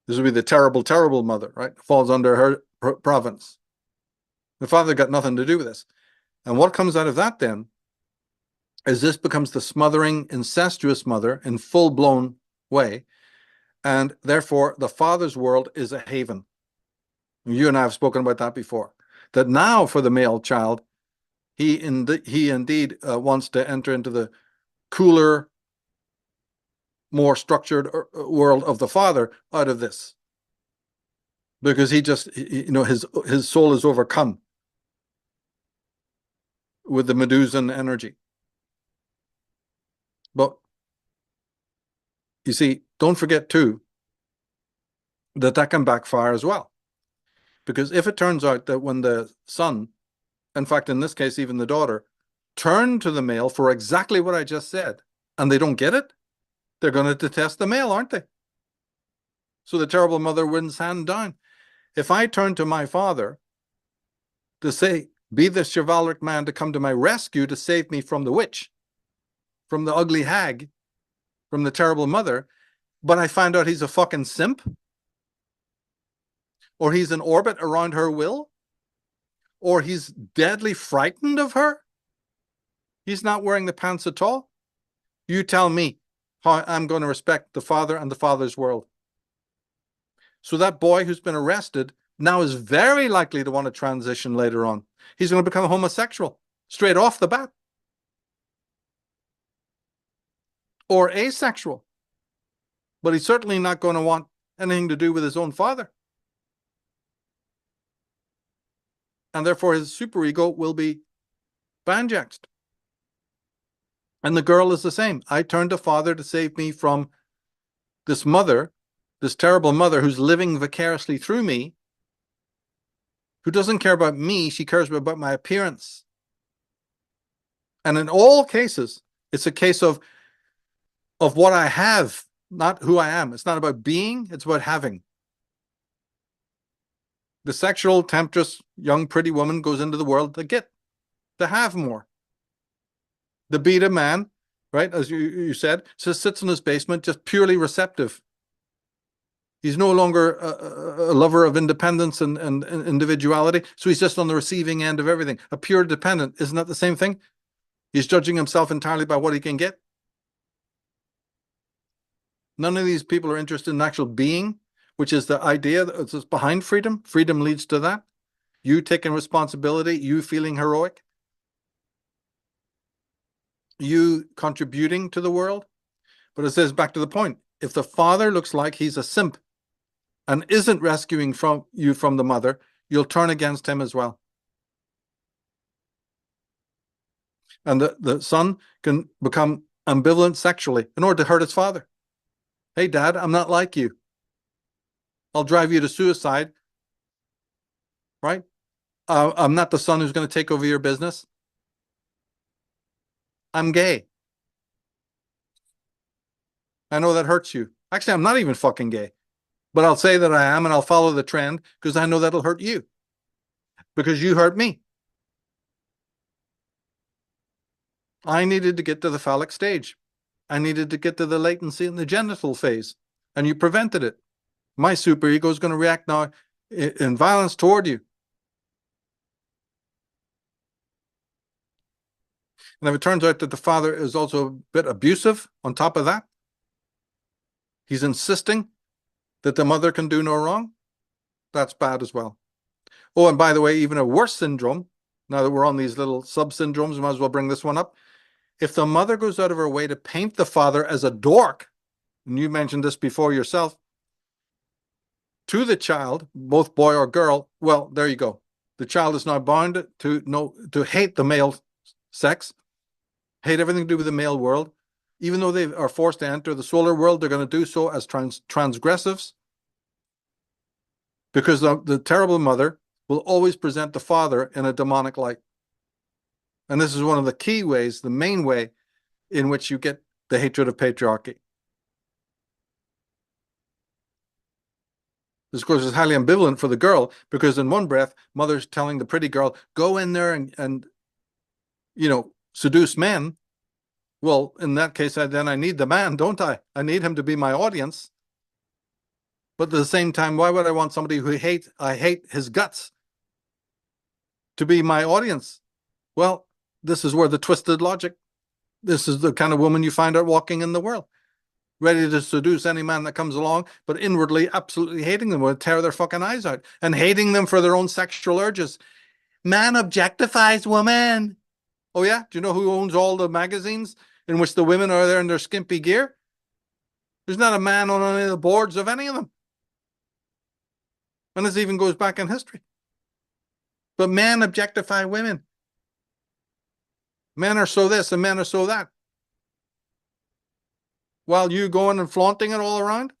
This would be the terrible, terrible mother, right? Falls under her province. The father got nothing to do with this. And what comes out of that then is this becomes the smothering, incestuous mother in full-blown way. And therefore, the father's world is a haven. You and I have spoken about that before. That now for the male child, he indeed wants to enter into the cooler, more structured world of the father out of this. Because he just, his soul is overcome with the Medusan energy. But you see, don't forget too, that can backfire as well. Because if it turns out that when the son, in fact, in this case, even the daughter, turn to the male for exactly what I just said, and they don't get it, they're going to detest the male, aren't they? So the terrible mother wins hand down. If I turn to my father to say, be the chivalric man to come to my rescue to save me from the witch, from the ugly hag, from the terrible mother, but I find out he's a fucking simp, or he's in orbit around her will, or he's deadly frightened of her, he's not wearing the pants at all, you tell me how I'm going to respect the father and the father's world. So that boy who's been arrested now is very likely to want to transition later on. He's going to become a homosexual straight off the bat. Or asexual. But he's certainly not going to want anything to do with his own father. And therefore his superego will be banjaxed. And the girl is the same. I turn to father to save me from this mother, this terrible mother who's living vicariously through me, who doesn't care about me, she cares about my appearance. And in all cases, it's a case of what I have, not who I am. It's not about being, it's about having. The sexual temptress, young, pretty woman goes into the world to have more. The beta man right? As you said, just sits in his basement, just purely receptive. He's no longer a lover of independence and individuality, so he's just on the receiving end of everything. A pure dependent, isn't that the same thing? He's judging himself entirely by what he can get. None of these people are interested in actual being, which is the idea that's behind freedom. Freedom leads to that. You taking responsibility, you feeling heroic, you contributing to the world. But it says, back to the point, if the father looks like he's a simp and isn't rescuing you from the mother, you'll turn against him as well. And the son can become ambivalent sexually in order to hurt his father. Hey, Dad, I'm not like you. I'll drive you to suicide, right? I'm not the son who's going to take over your business. I'm gay. I know that hurts you. Actually, I'm not even fucking gay. But I'll say that I am, and I'll follow the trend because I know that'll hurt you. Because you hurt me. I needed to get to the phallic stage. I needed to get to the latency in the genital phase. And you prevented it. My superego is going to react now in violence toward you. And if it turns out that the father is also a bit abusive on top of that, he's insisting that the mother can do no wrong, that's bad as well. Oh, and by the way, even a worse syndrome, now that we're on these little sub-syndromes, we might as well bring this one up. If the mother goes out of her way to paint the father as a dork, and you mentioned this before yourself, to the child, both boy or girl, well, there you go. The child is now bound to hate the male sex, hate everything to do with the male world. Even though they are forced to enter the solar world, they're going to do so as transgressives, because the terrible mother will always present the father in a demonic light. And this is one of the key ways, the main way in which you get the hatred of patriarchy. This, of course, is highly ambivalent for the girl, because in one breath, mother's telling the pretty girl, go in there and seduce men. Well, in that case, then I need the man, don't I? I need him to be my audience. But at the same time, why would I want somebody who I hate his guts to be my audience? Well, this is where the twisted logic, this is the kind of woman you find out walking in the world, ready to seduce any man that comes along, but inwardly absolutely hating them, would tear their fucking eyes out, and hating them for their own sexual urges. Man objectifies woman. Oh yeah? Do you know who owns all the magazines in which the women are there in their skimpy gear? There's not a man on any of the boards of any of them. And this even goes back in history. But men objectify women. Men are so this and men are so that. While you going and flaunting it all around,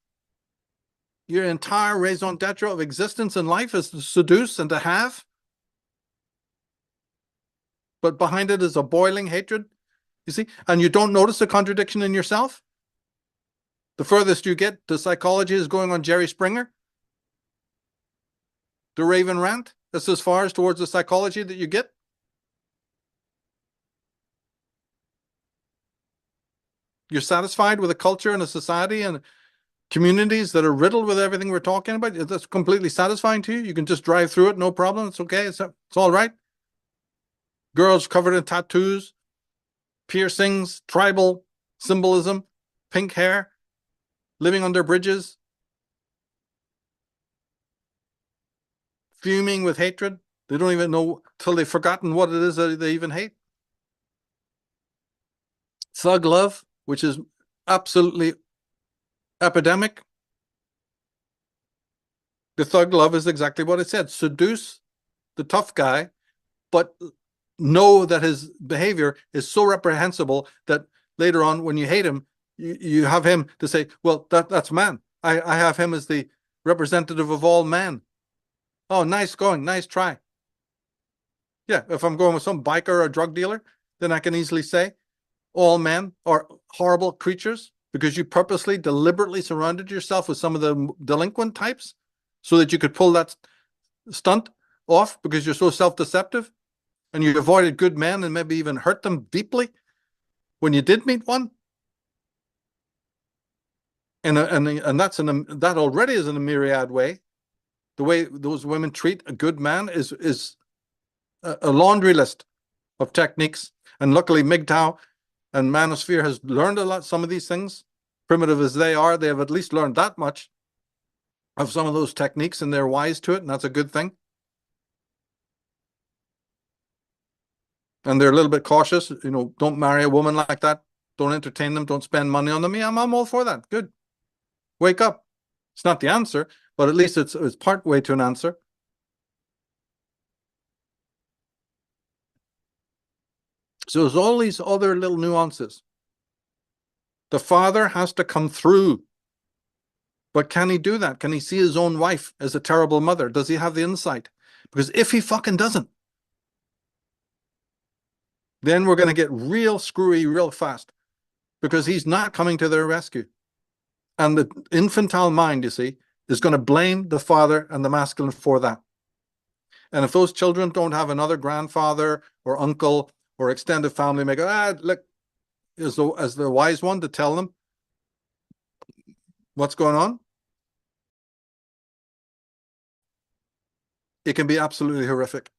your entire raison d'etre of existence in life is to seduce and to have. But behind it is a boiling hatred, you see? And you don't notice the contradiction in yourself? The furthest you get to psychology is going on Jerry Springer, the Raven rant. That's as far as towards the psychology that you get. You're satisfied with a culture and a society and communities that are riddled with everything we're talking about? That's completely satisfying to you? You can just drive through it, no problem. It's okay. It's all right. Girls covered in tattoos, piercings, tribal symbolism, pink hair, living under bridges, fuming with hatred. They don't even know till they've forgotten what it is that they even hate. Thug love, which is absolutely epidemic. The thug love is exactly what it said. Seduce the tough guy, but know that his behavior is so reprehensible that later on, when you hate him, you have him to say, well, that's man. I have him as the representative of all men. Oh, nice going, nice try. Yeah, if I'm going with some biker or a drug dealer, then I can easily say all men are horrible creatures because you purposely, deliberately surrounded yourself with some of the delinquent types so that you could pull that stunt off because you're so self-deceptive and you avoided good men and maybe even hurt them deeply. when you did meet one, and that already is in a myriad way. The way those women treat a good man is a laundry list of techniques. And luckily, MGTOW and Manosphere has learned a lot. Some of these things, primitive as they are, they have at least learned that much of some of those techniques, and they're wise to it, and that's a good thing. And they're a little bit cautious. You know, don't marry a woman like that. Don't entertain them. Don't spend money on them. Yeah, I'm all for that. Good. Wake up. It's not the answer, but at least it's part way to an answer. So there's all these other little nuances. The father has to come through. But can he do that? Can he see his own wife as a terrible mother? Does he have the insight? Because if he fucking doesn't, then we're going to get real screwy real fast, because he's not coming to their rescue. And the infantile mind, you see, is going to blame the father and the masculine for that. And if those children don't have another grandfather or uncle or extended family, may go, look, as the wise one to tell them what's going on, it can be absolutely horrific.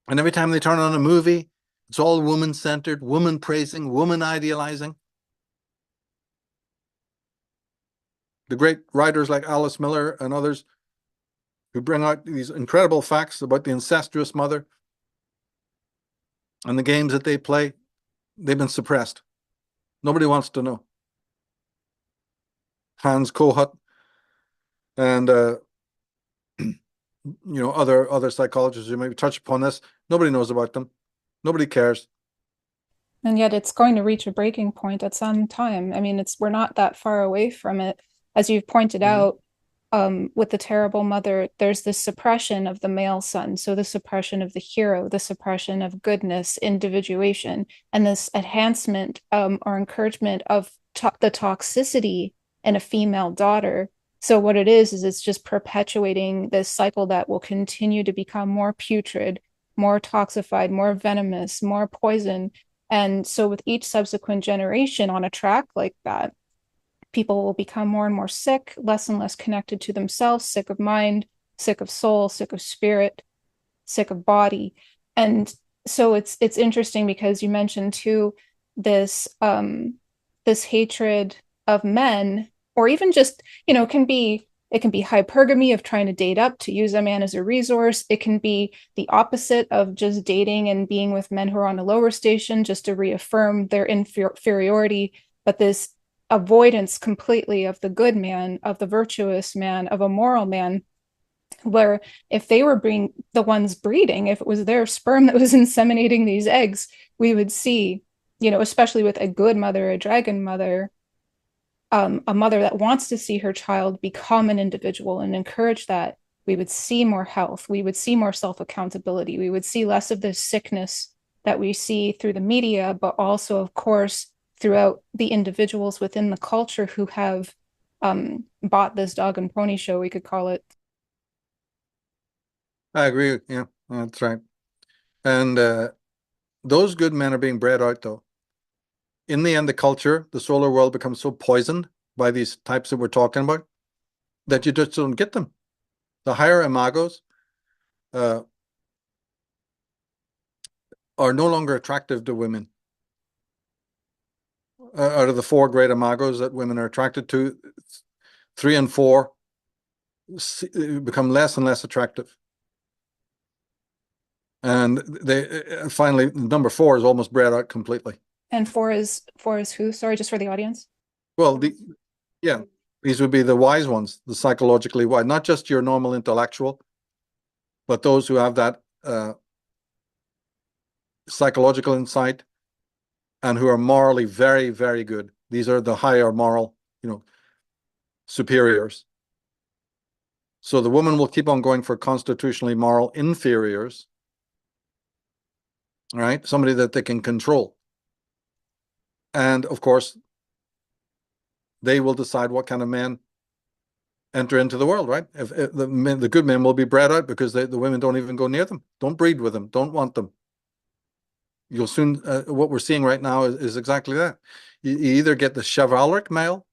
And every time they turn on a movie, it's all woman-centered, woman praising, woman idealizing. The great writers like Alice Miller and others who bring out these incredible facts about the incestuous mother and the games that they play, they've been suppressed. Nobody wants to know. Hans Kohut and other psychologists who maybe touch upon this. Nobody knows about them. Nobody cares. And yet it's going to reach a breaking point at some time. I mean, we're not that far away from it. As you've pointed out, with the terrible mother, there's this suppression of the male son. So the suppression of the hero, the suppression of goodness, individuation, and this enhancement or encouragement of the toxicity in a female daughter. So what it is it's just perpetuating this cycle that will continue to become more putrid, more toxified, more venomous, more poison. And so with each subsequent generation on a track like that, people will become more and more sick, less and less connected to themselves, sick of mind, sick of soul, sick of spirit, sick of body. And so it's interesting because you mentioned too this this hatred of men, or even just, it can be hypergamy of trying to date up to use a man as a resource. It can be the opposite of just dating and being with men who are on a lower station just to reaffirm their inferiority. But this avoidance completely of the good man, of the virtuous man, of a moral man, where if they were being the ones breeding, if it was their sperm that was inseminating these eggs, we would see, especially with a good mother, a dragon mother, a mother that wants to see her child become an individual and encourage that, we would see more health, we would see more self-accountability, we would see less of this sickness that we see through the media, but also, of course, throughout the individuals within the culture who have bought this dog and pony show, we could call it. I agree. Yeah, that's right. And those good men are being bred out, though. In the end, the culture, the solar world becomes so poisoned by these types that we're talking about that you just don't get them. The higher imagos are no longer attractive to women. Out of the 4 great imagos that women are attracted to, 3 and 4 become less and less attractive. And they finally, number 4 is almost bred out completely. And 4 is who? Sorry, just for the audience. Well, these would be the wise ones, the psychologically wise, not just your normal intellectual, but those who have that psychological insight and who are morally very, very good. These are the higher moral, superiors. So the woman will keep on going for constitutionally moral inferiors, right? Somebody that they can control. And of course, they will decide what kind of men enter into the world, right? If the good men will be bred out because the women don't even go near them, don't breed with them, don't want them. You'll soon, what we're seeing right now is exactly that. You either get the chivalric male,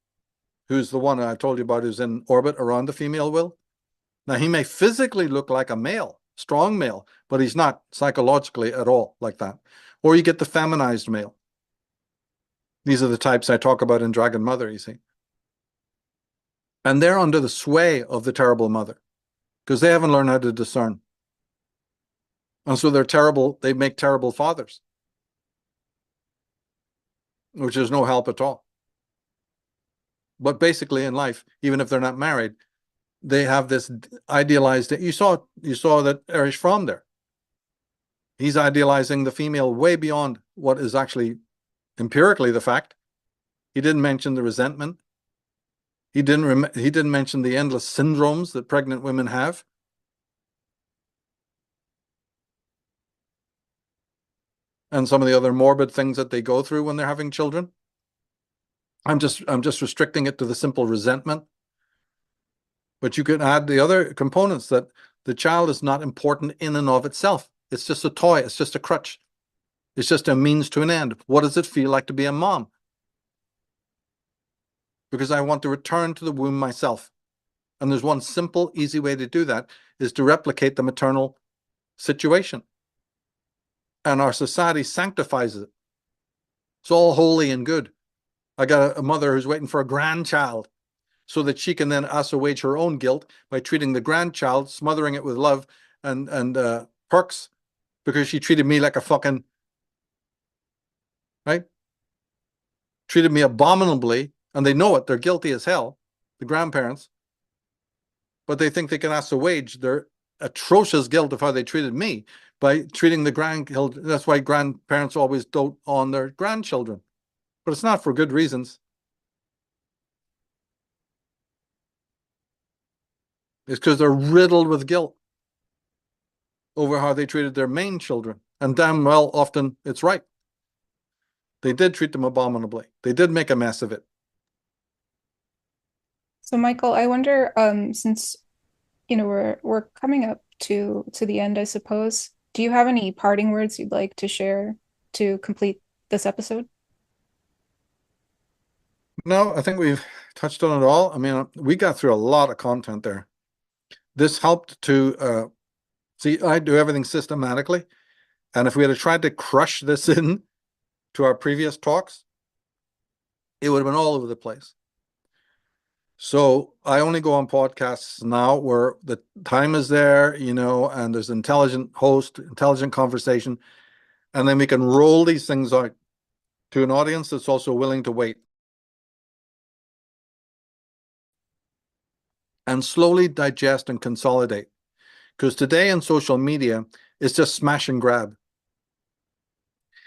who's the one I told you about, who's in orbit around the female will. Now, he may physically look like a male, strong male, but he's not psychologically at all like that. Or you get the feminized male. These are the types I talk about in Dragon Mother, you see. And they're under the sway of the terrible mother because they haven't learned how to discern. And so they're terrible, they make terrible fathers, which is no help at all. But basically in life, even if they're not married, they have this idealized, you saw that Erich Fromm there. He's idealizing the female way beyond what is actually empirically the fact. He didn't mention the resentment. He didn't mention the endless syndromes that pregnant women have. And some of the other morbid things that they go through when they're having children. I'm just restricting it to the simple resentment. But you can add the other components, that the child is not important in and of itself. It's just a toy. It's just a crutch. It's just a means to an end. What does it feel like to be a mom? Because I want to return to the womb myself. And there's one simple, easy way to do that, is to replicate the maternal situation. And our society sanctifies it. It's all holy and good. I got a mother who's waiting for a grandchild so that she can then assuage her own guilt by treating the grandchild, smothering it with love and perks, because she treated me like a fucking, right? Treated me abominably, and they know it. They're guilty as hell, the grandparents. But they think they can assuage their atrocious guilt of how they treated me by treating the grandchild. That's why grandparents always dote on their grandchildren. But it's not for good reasons. It's because they're riddled with guilt over how they treated their main children. And damn well, often it's right. They did treat them abominably. They did make a mess of it. So Michael, I wonder, since we're coming up to the end, I suppose. Do you have any parting words you'd like to share to complete this episode? No, I think we've touched on it all. I mean, we got through a lot of content there. This helped to see, I do everything systematically. And if we had tried to crush this in to our previous talks, it would have been all over the place. So I only go on podcasts now where the time is there, and there's intelligent host, intelligent conversation, and then we can roll these things out to an audience that's also willing to wait. And slowly digest and consolidate. Because today in social media, it's just smash and grab.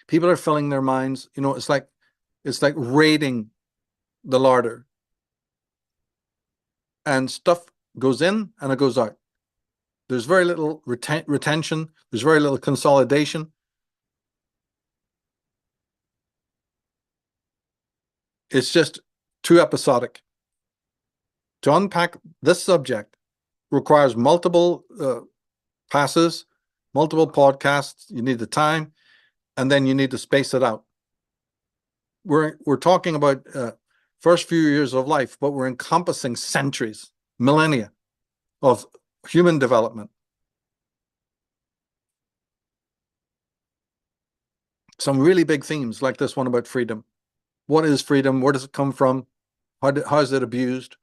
People are filling their minds, it's like raiding the larder. And stuff goes in and it goes out. There's very little retention. There's very little consolidation. It's just too episodic. To unpack this subject requires multiple passes, multiple podcasts. You need the time, and then you need to space it out. We're talking about first few years of life, but we're encompassing centuries, millennia of human development. Some really big themes like this one about freedom. What is freedom? Where does it come from? How is it abused?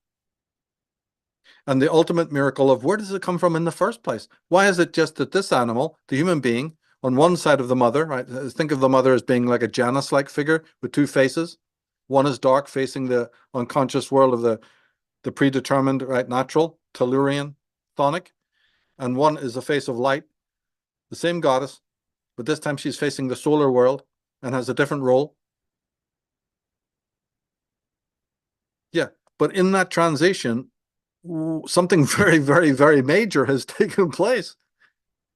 And the ultimate miracle of where does it come from in the first place? Why is it just that this animal, the human being, on one side of the mother, right? Think of the mother as being like a Janus-like figure with two faces. One is dark, facing the unconscious world of the predetermined, right, natural, Tellurian, chthonic. And one is a face of light, the same goddess, but this time she's facing the solar world and has a different role. Yeah, but in that transition, something very, very, very major has taken place.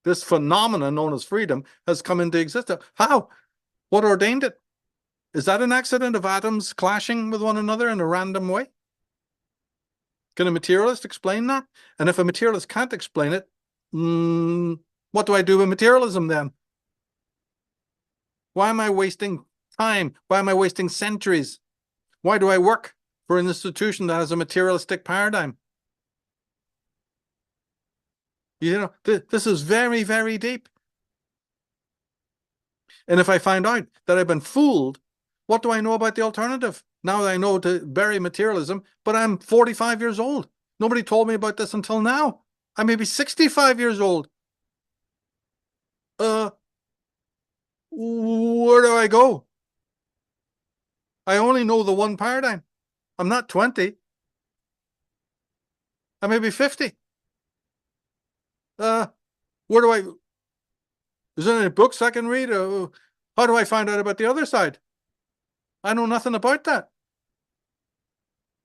This phenomenon known as freedom has come into existence. How? What ordained it? Is that an accident of atoms clashing with one another in a random way? Can a materialist explain that? And if a materialist can't explain it, what do I do with materialism then? Why am I wasting time? Why am I wasting centuries? Why do I work for an institution that has a materialistic paradigm? You know, this is very, very deep. And if I find out that I've been fooled, what do I know about the alternative? Now that I know to bury materialism, but I'm 45 years old. Nobody told me about this until now. I may be 65 years old. Where do I go? I only know the one paradigm. I'm not 20. I may be 50. Where do I, is there any books I can read? How do I find out about the other side? I know nothing about that.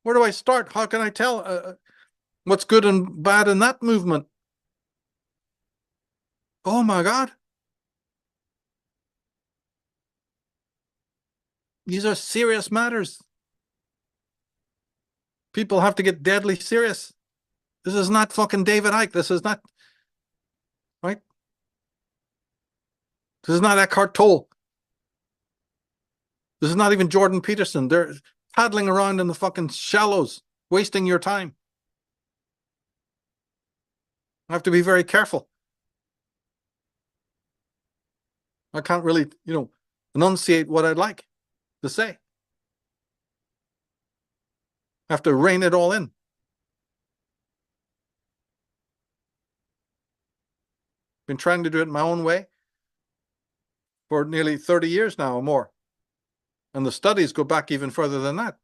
Where do I start? How can I tell what's good and bad in that movement? Oh my God. These are serious matters. People have to get deadly serious. This is not fucking David Icke. This is not, right? This is not Eckhart Tolle. This is not even Jordan Peterson. They're paddling around in the fucking shallows, wasting your time. I have to be very careful. I can't really, enunciate what I'd like to say. I have to rein it all in. Been trying to do it my own way for nearly 30 years now or more. And the studies go back even further than that.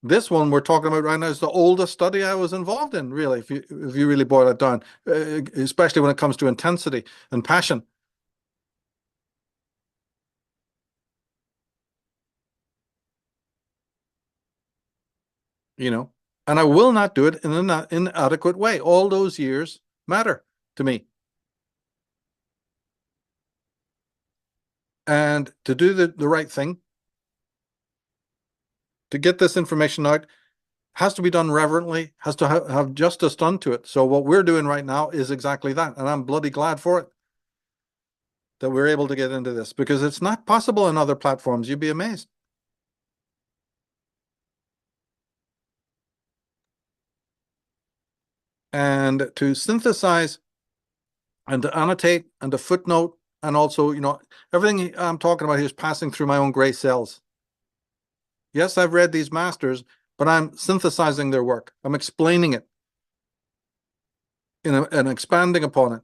This one we're talking about right now is the oldest study I was involved in, really, if you really boil it down, especially when it comes to intensity and passion. And I will not do it in an inadequate way. All those years matter to me. And to do the right thing, to get this information out, has to be done reverently, has to have justice done to it. So what we're doing right now is exactly that. And I'm bloody glad for it, that we're able to get into this, because it's not possible on other platforms. You'd be amazed. And to synthesize and to annotate and to footnote, and also, everything I'm talking about here is passing through my own gray cells. Yes, I've read these masters, but I'm synthesizing their work. I'm explaining it and expanding upon it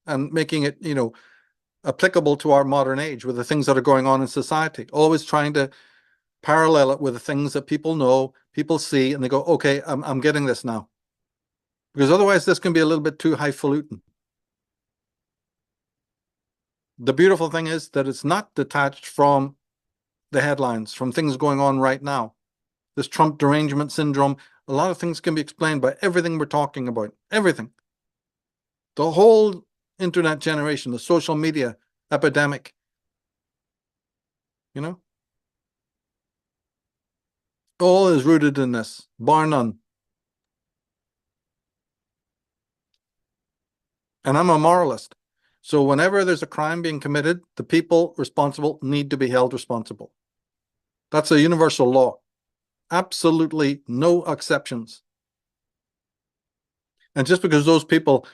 and making it, applicable to our modern age with the things that are going on in society. Always trying to parallel it with the things that people know, people see, and they go, okay, I'm getting this now. Because otherwise this can be a little bit too highfalutin. The beautiful thing is that it's not detached from the headlines, from things going on right now. This Trump derangement syndrome, a lot of things can be explained by everything we're talking about. Everything. The whole internet generation, the social media epidemic. All is rooted in this, bar none. And I'm a moralist. So whenever there's a crime being committed, the people responsible need to be held responsible. That's a universal law. Absolutely no exceptions. And just because those people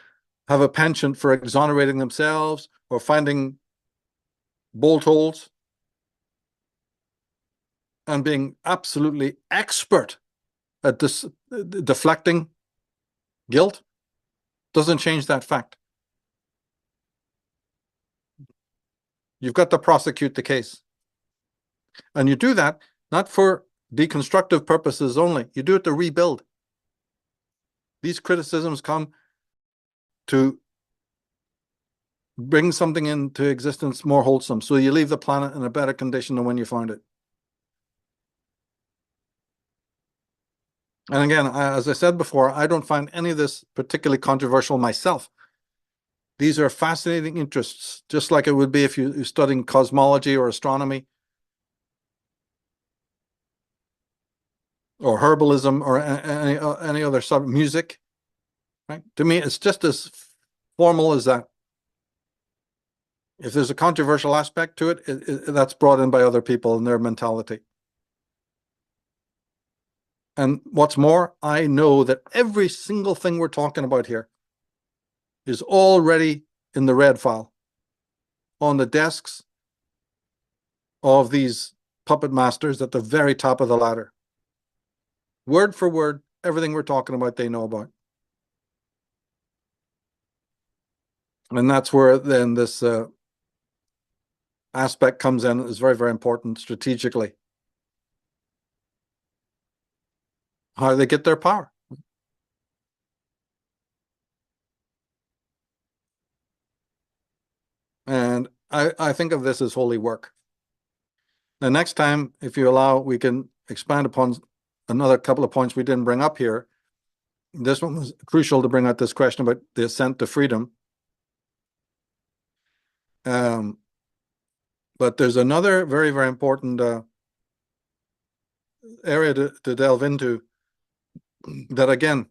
have a penchant for exonerating themselves or finding bolt holes and being absolutely expert at this deflecting guilt, doesn't change that fact. You've got to prosecute the case. And you do that not for deconstructive purposes only. You do it to rebuild. These criticisms come to bring something into existence more wholesome, so you leave the planet in a better condition than when you found it. And again, as I said before, I don't find any of this particularly controversial myself. These are fascinating interests, just like it would be if you're studying cosmology or astronomy or herbalism or any other sort of music. Right? To me, it's just as formal as that. If there's a controversial aspect to it, that's brought in by other people and their mentality. And what's more, I know that every single thing we're talking about here is already in the red file on the desks of these puppet masters at the very top of the ladder. Word for word, everything we're talking about, they know about. And that's where then this aspect comes in, is very, very important strategically. How they get their power. And I think of this as holy work. The next time, if you allow, we can expand upon another couple of points we didn't bring up here. This one was crucial to bring out this question about the ascent to freedom. But there's another very, very important area to delve into that, again,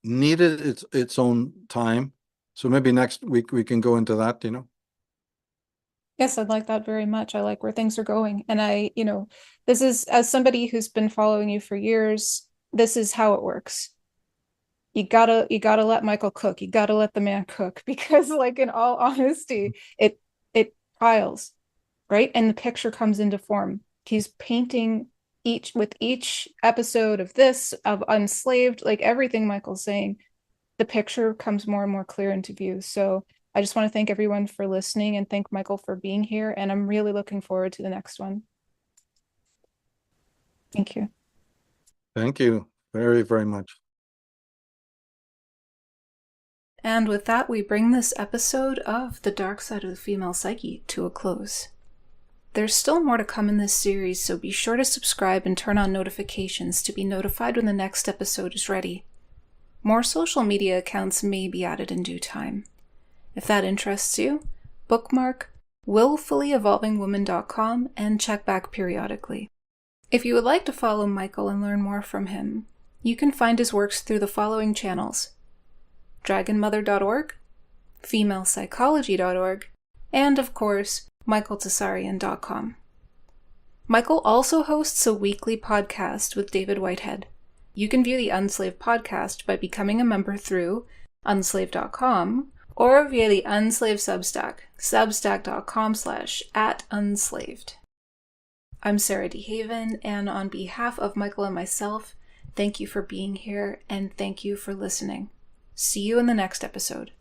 needed its own time. So maybe next week we can go into that, Yes, I'd like that very much. I like where things are going. And this is, as somebody who's been following you for years, this is how it works. You gotta let Michael cook. You gotta let the man cook, because, like, in all honesty, it piles, right? And the picture comes into form. He's painting each episode of this, of Unslaved, like everything Michael's saying, the picture comes more and more clear into view. So I just want to thank everyone for listening and thank Michael for being here. And I'm really looking forward to the next one. Thank you. Thank you very, very much. And with that, we bring this episode of The Dark Side of the Female Psyche to a close. There's still more to come in this series, so be sure to subscribe and turn on notifications to be notified when the next episode is ready. More social media accounts may be added in due time. If that interests you, bookmark willfullyevolvingwoman.com and check back periodically. If you would like to follow Michael and learn more from him, you can find his works through the following channels: dragonmother.org, femalepsychology.org, and, of course, michaeltsarion.com. Michael also hosts a weekly podcast with David Whitehead. You can view the Unslaved podcast by becoming a member through unslaved.com or via the Unslaved Substack, substack.com/@unslaved. I'm Sarah DeHaven, and on behalf of Michael and myself, thank you for being here and thank you for listening. See you in the next episode.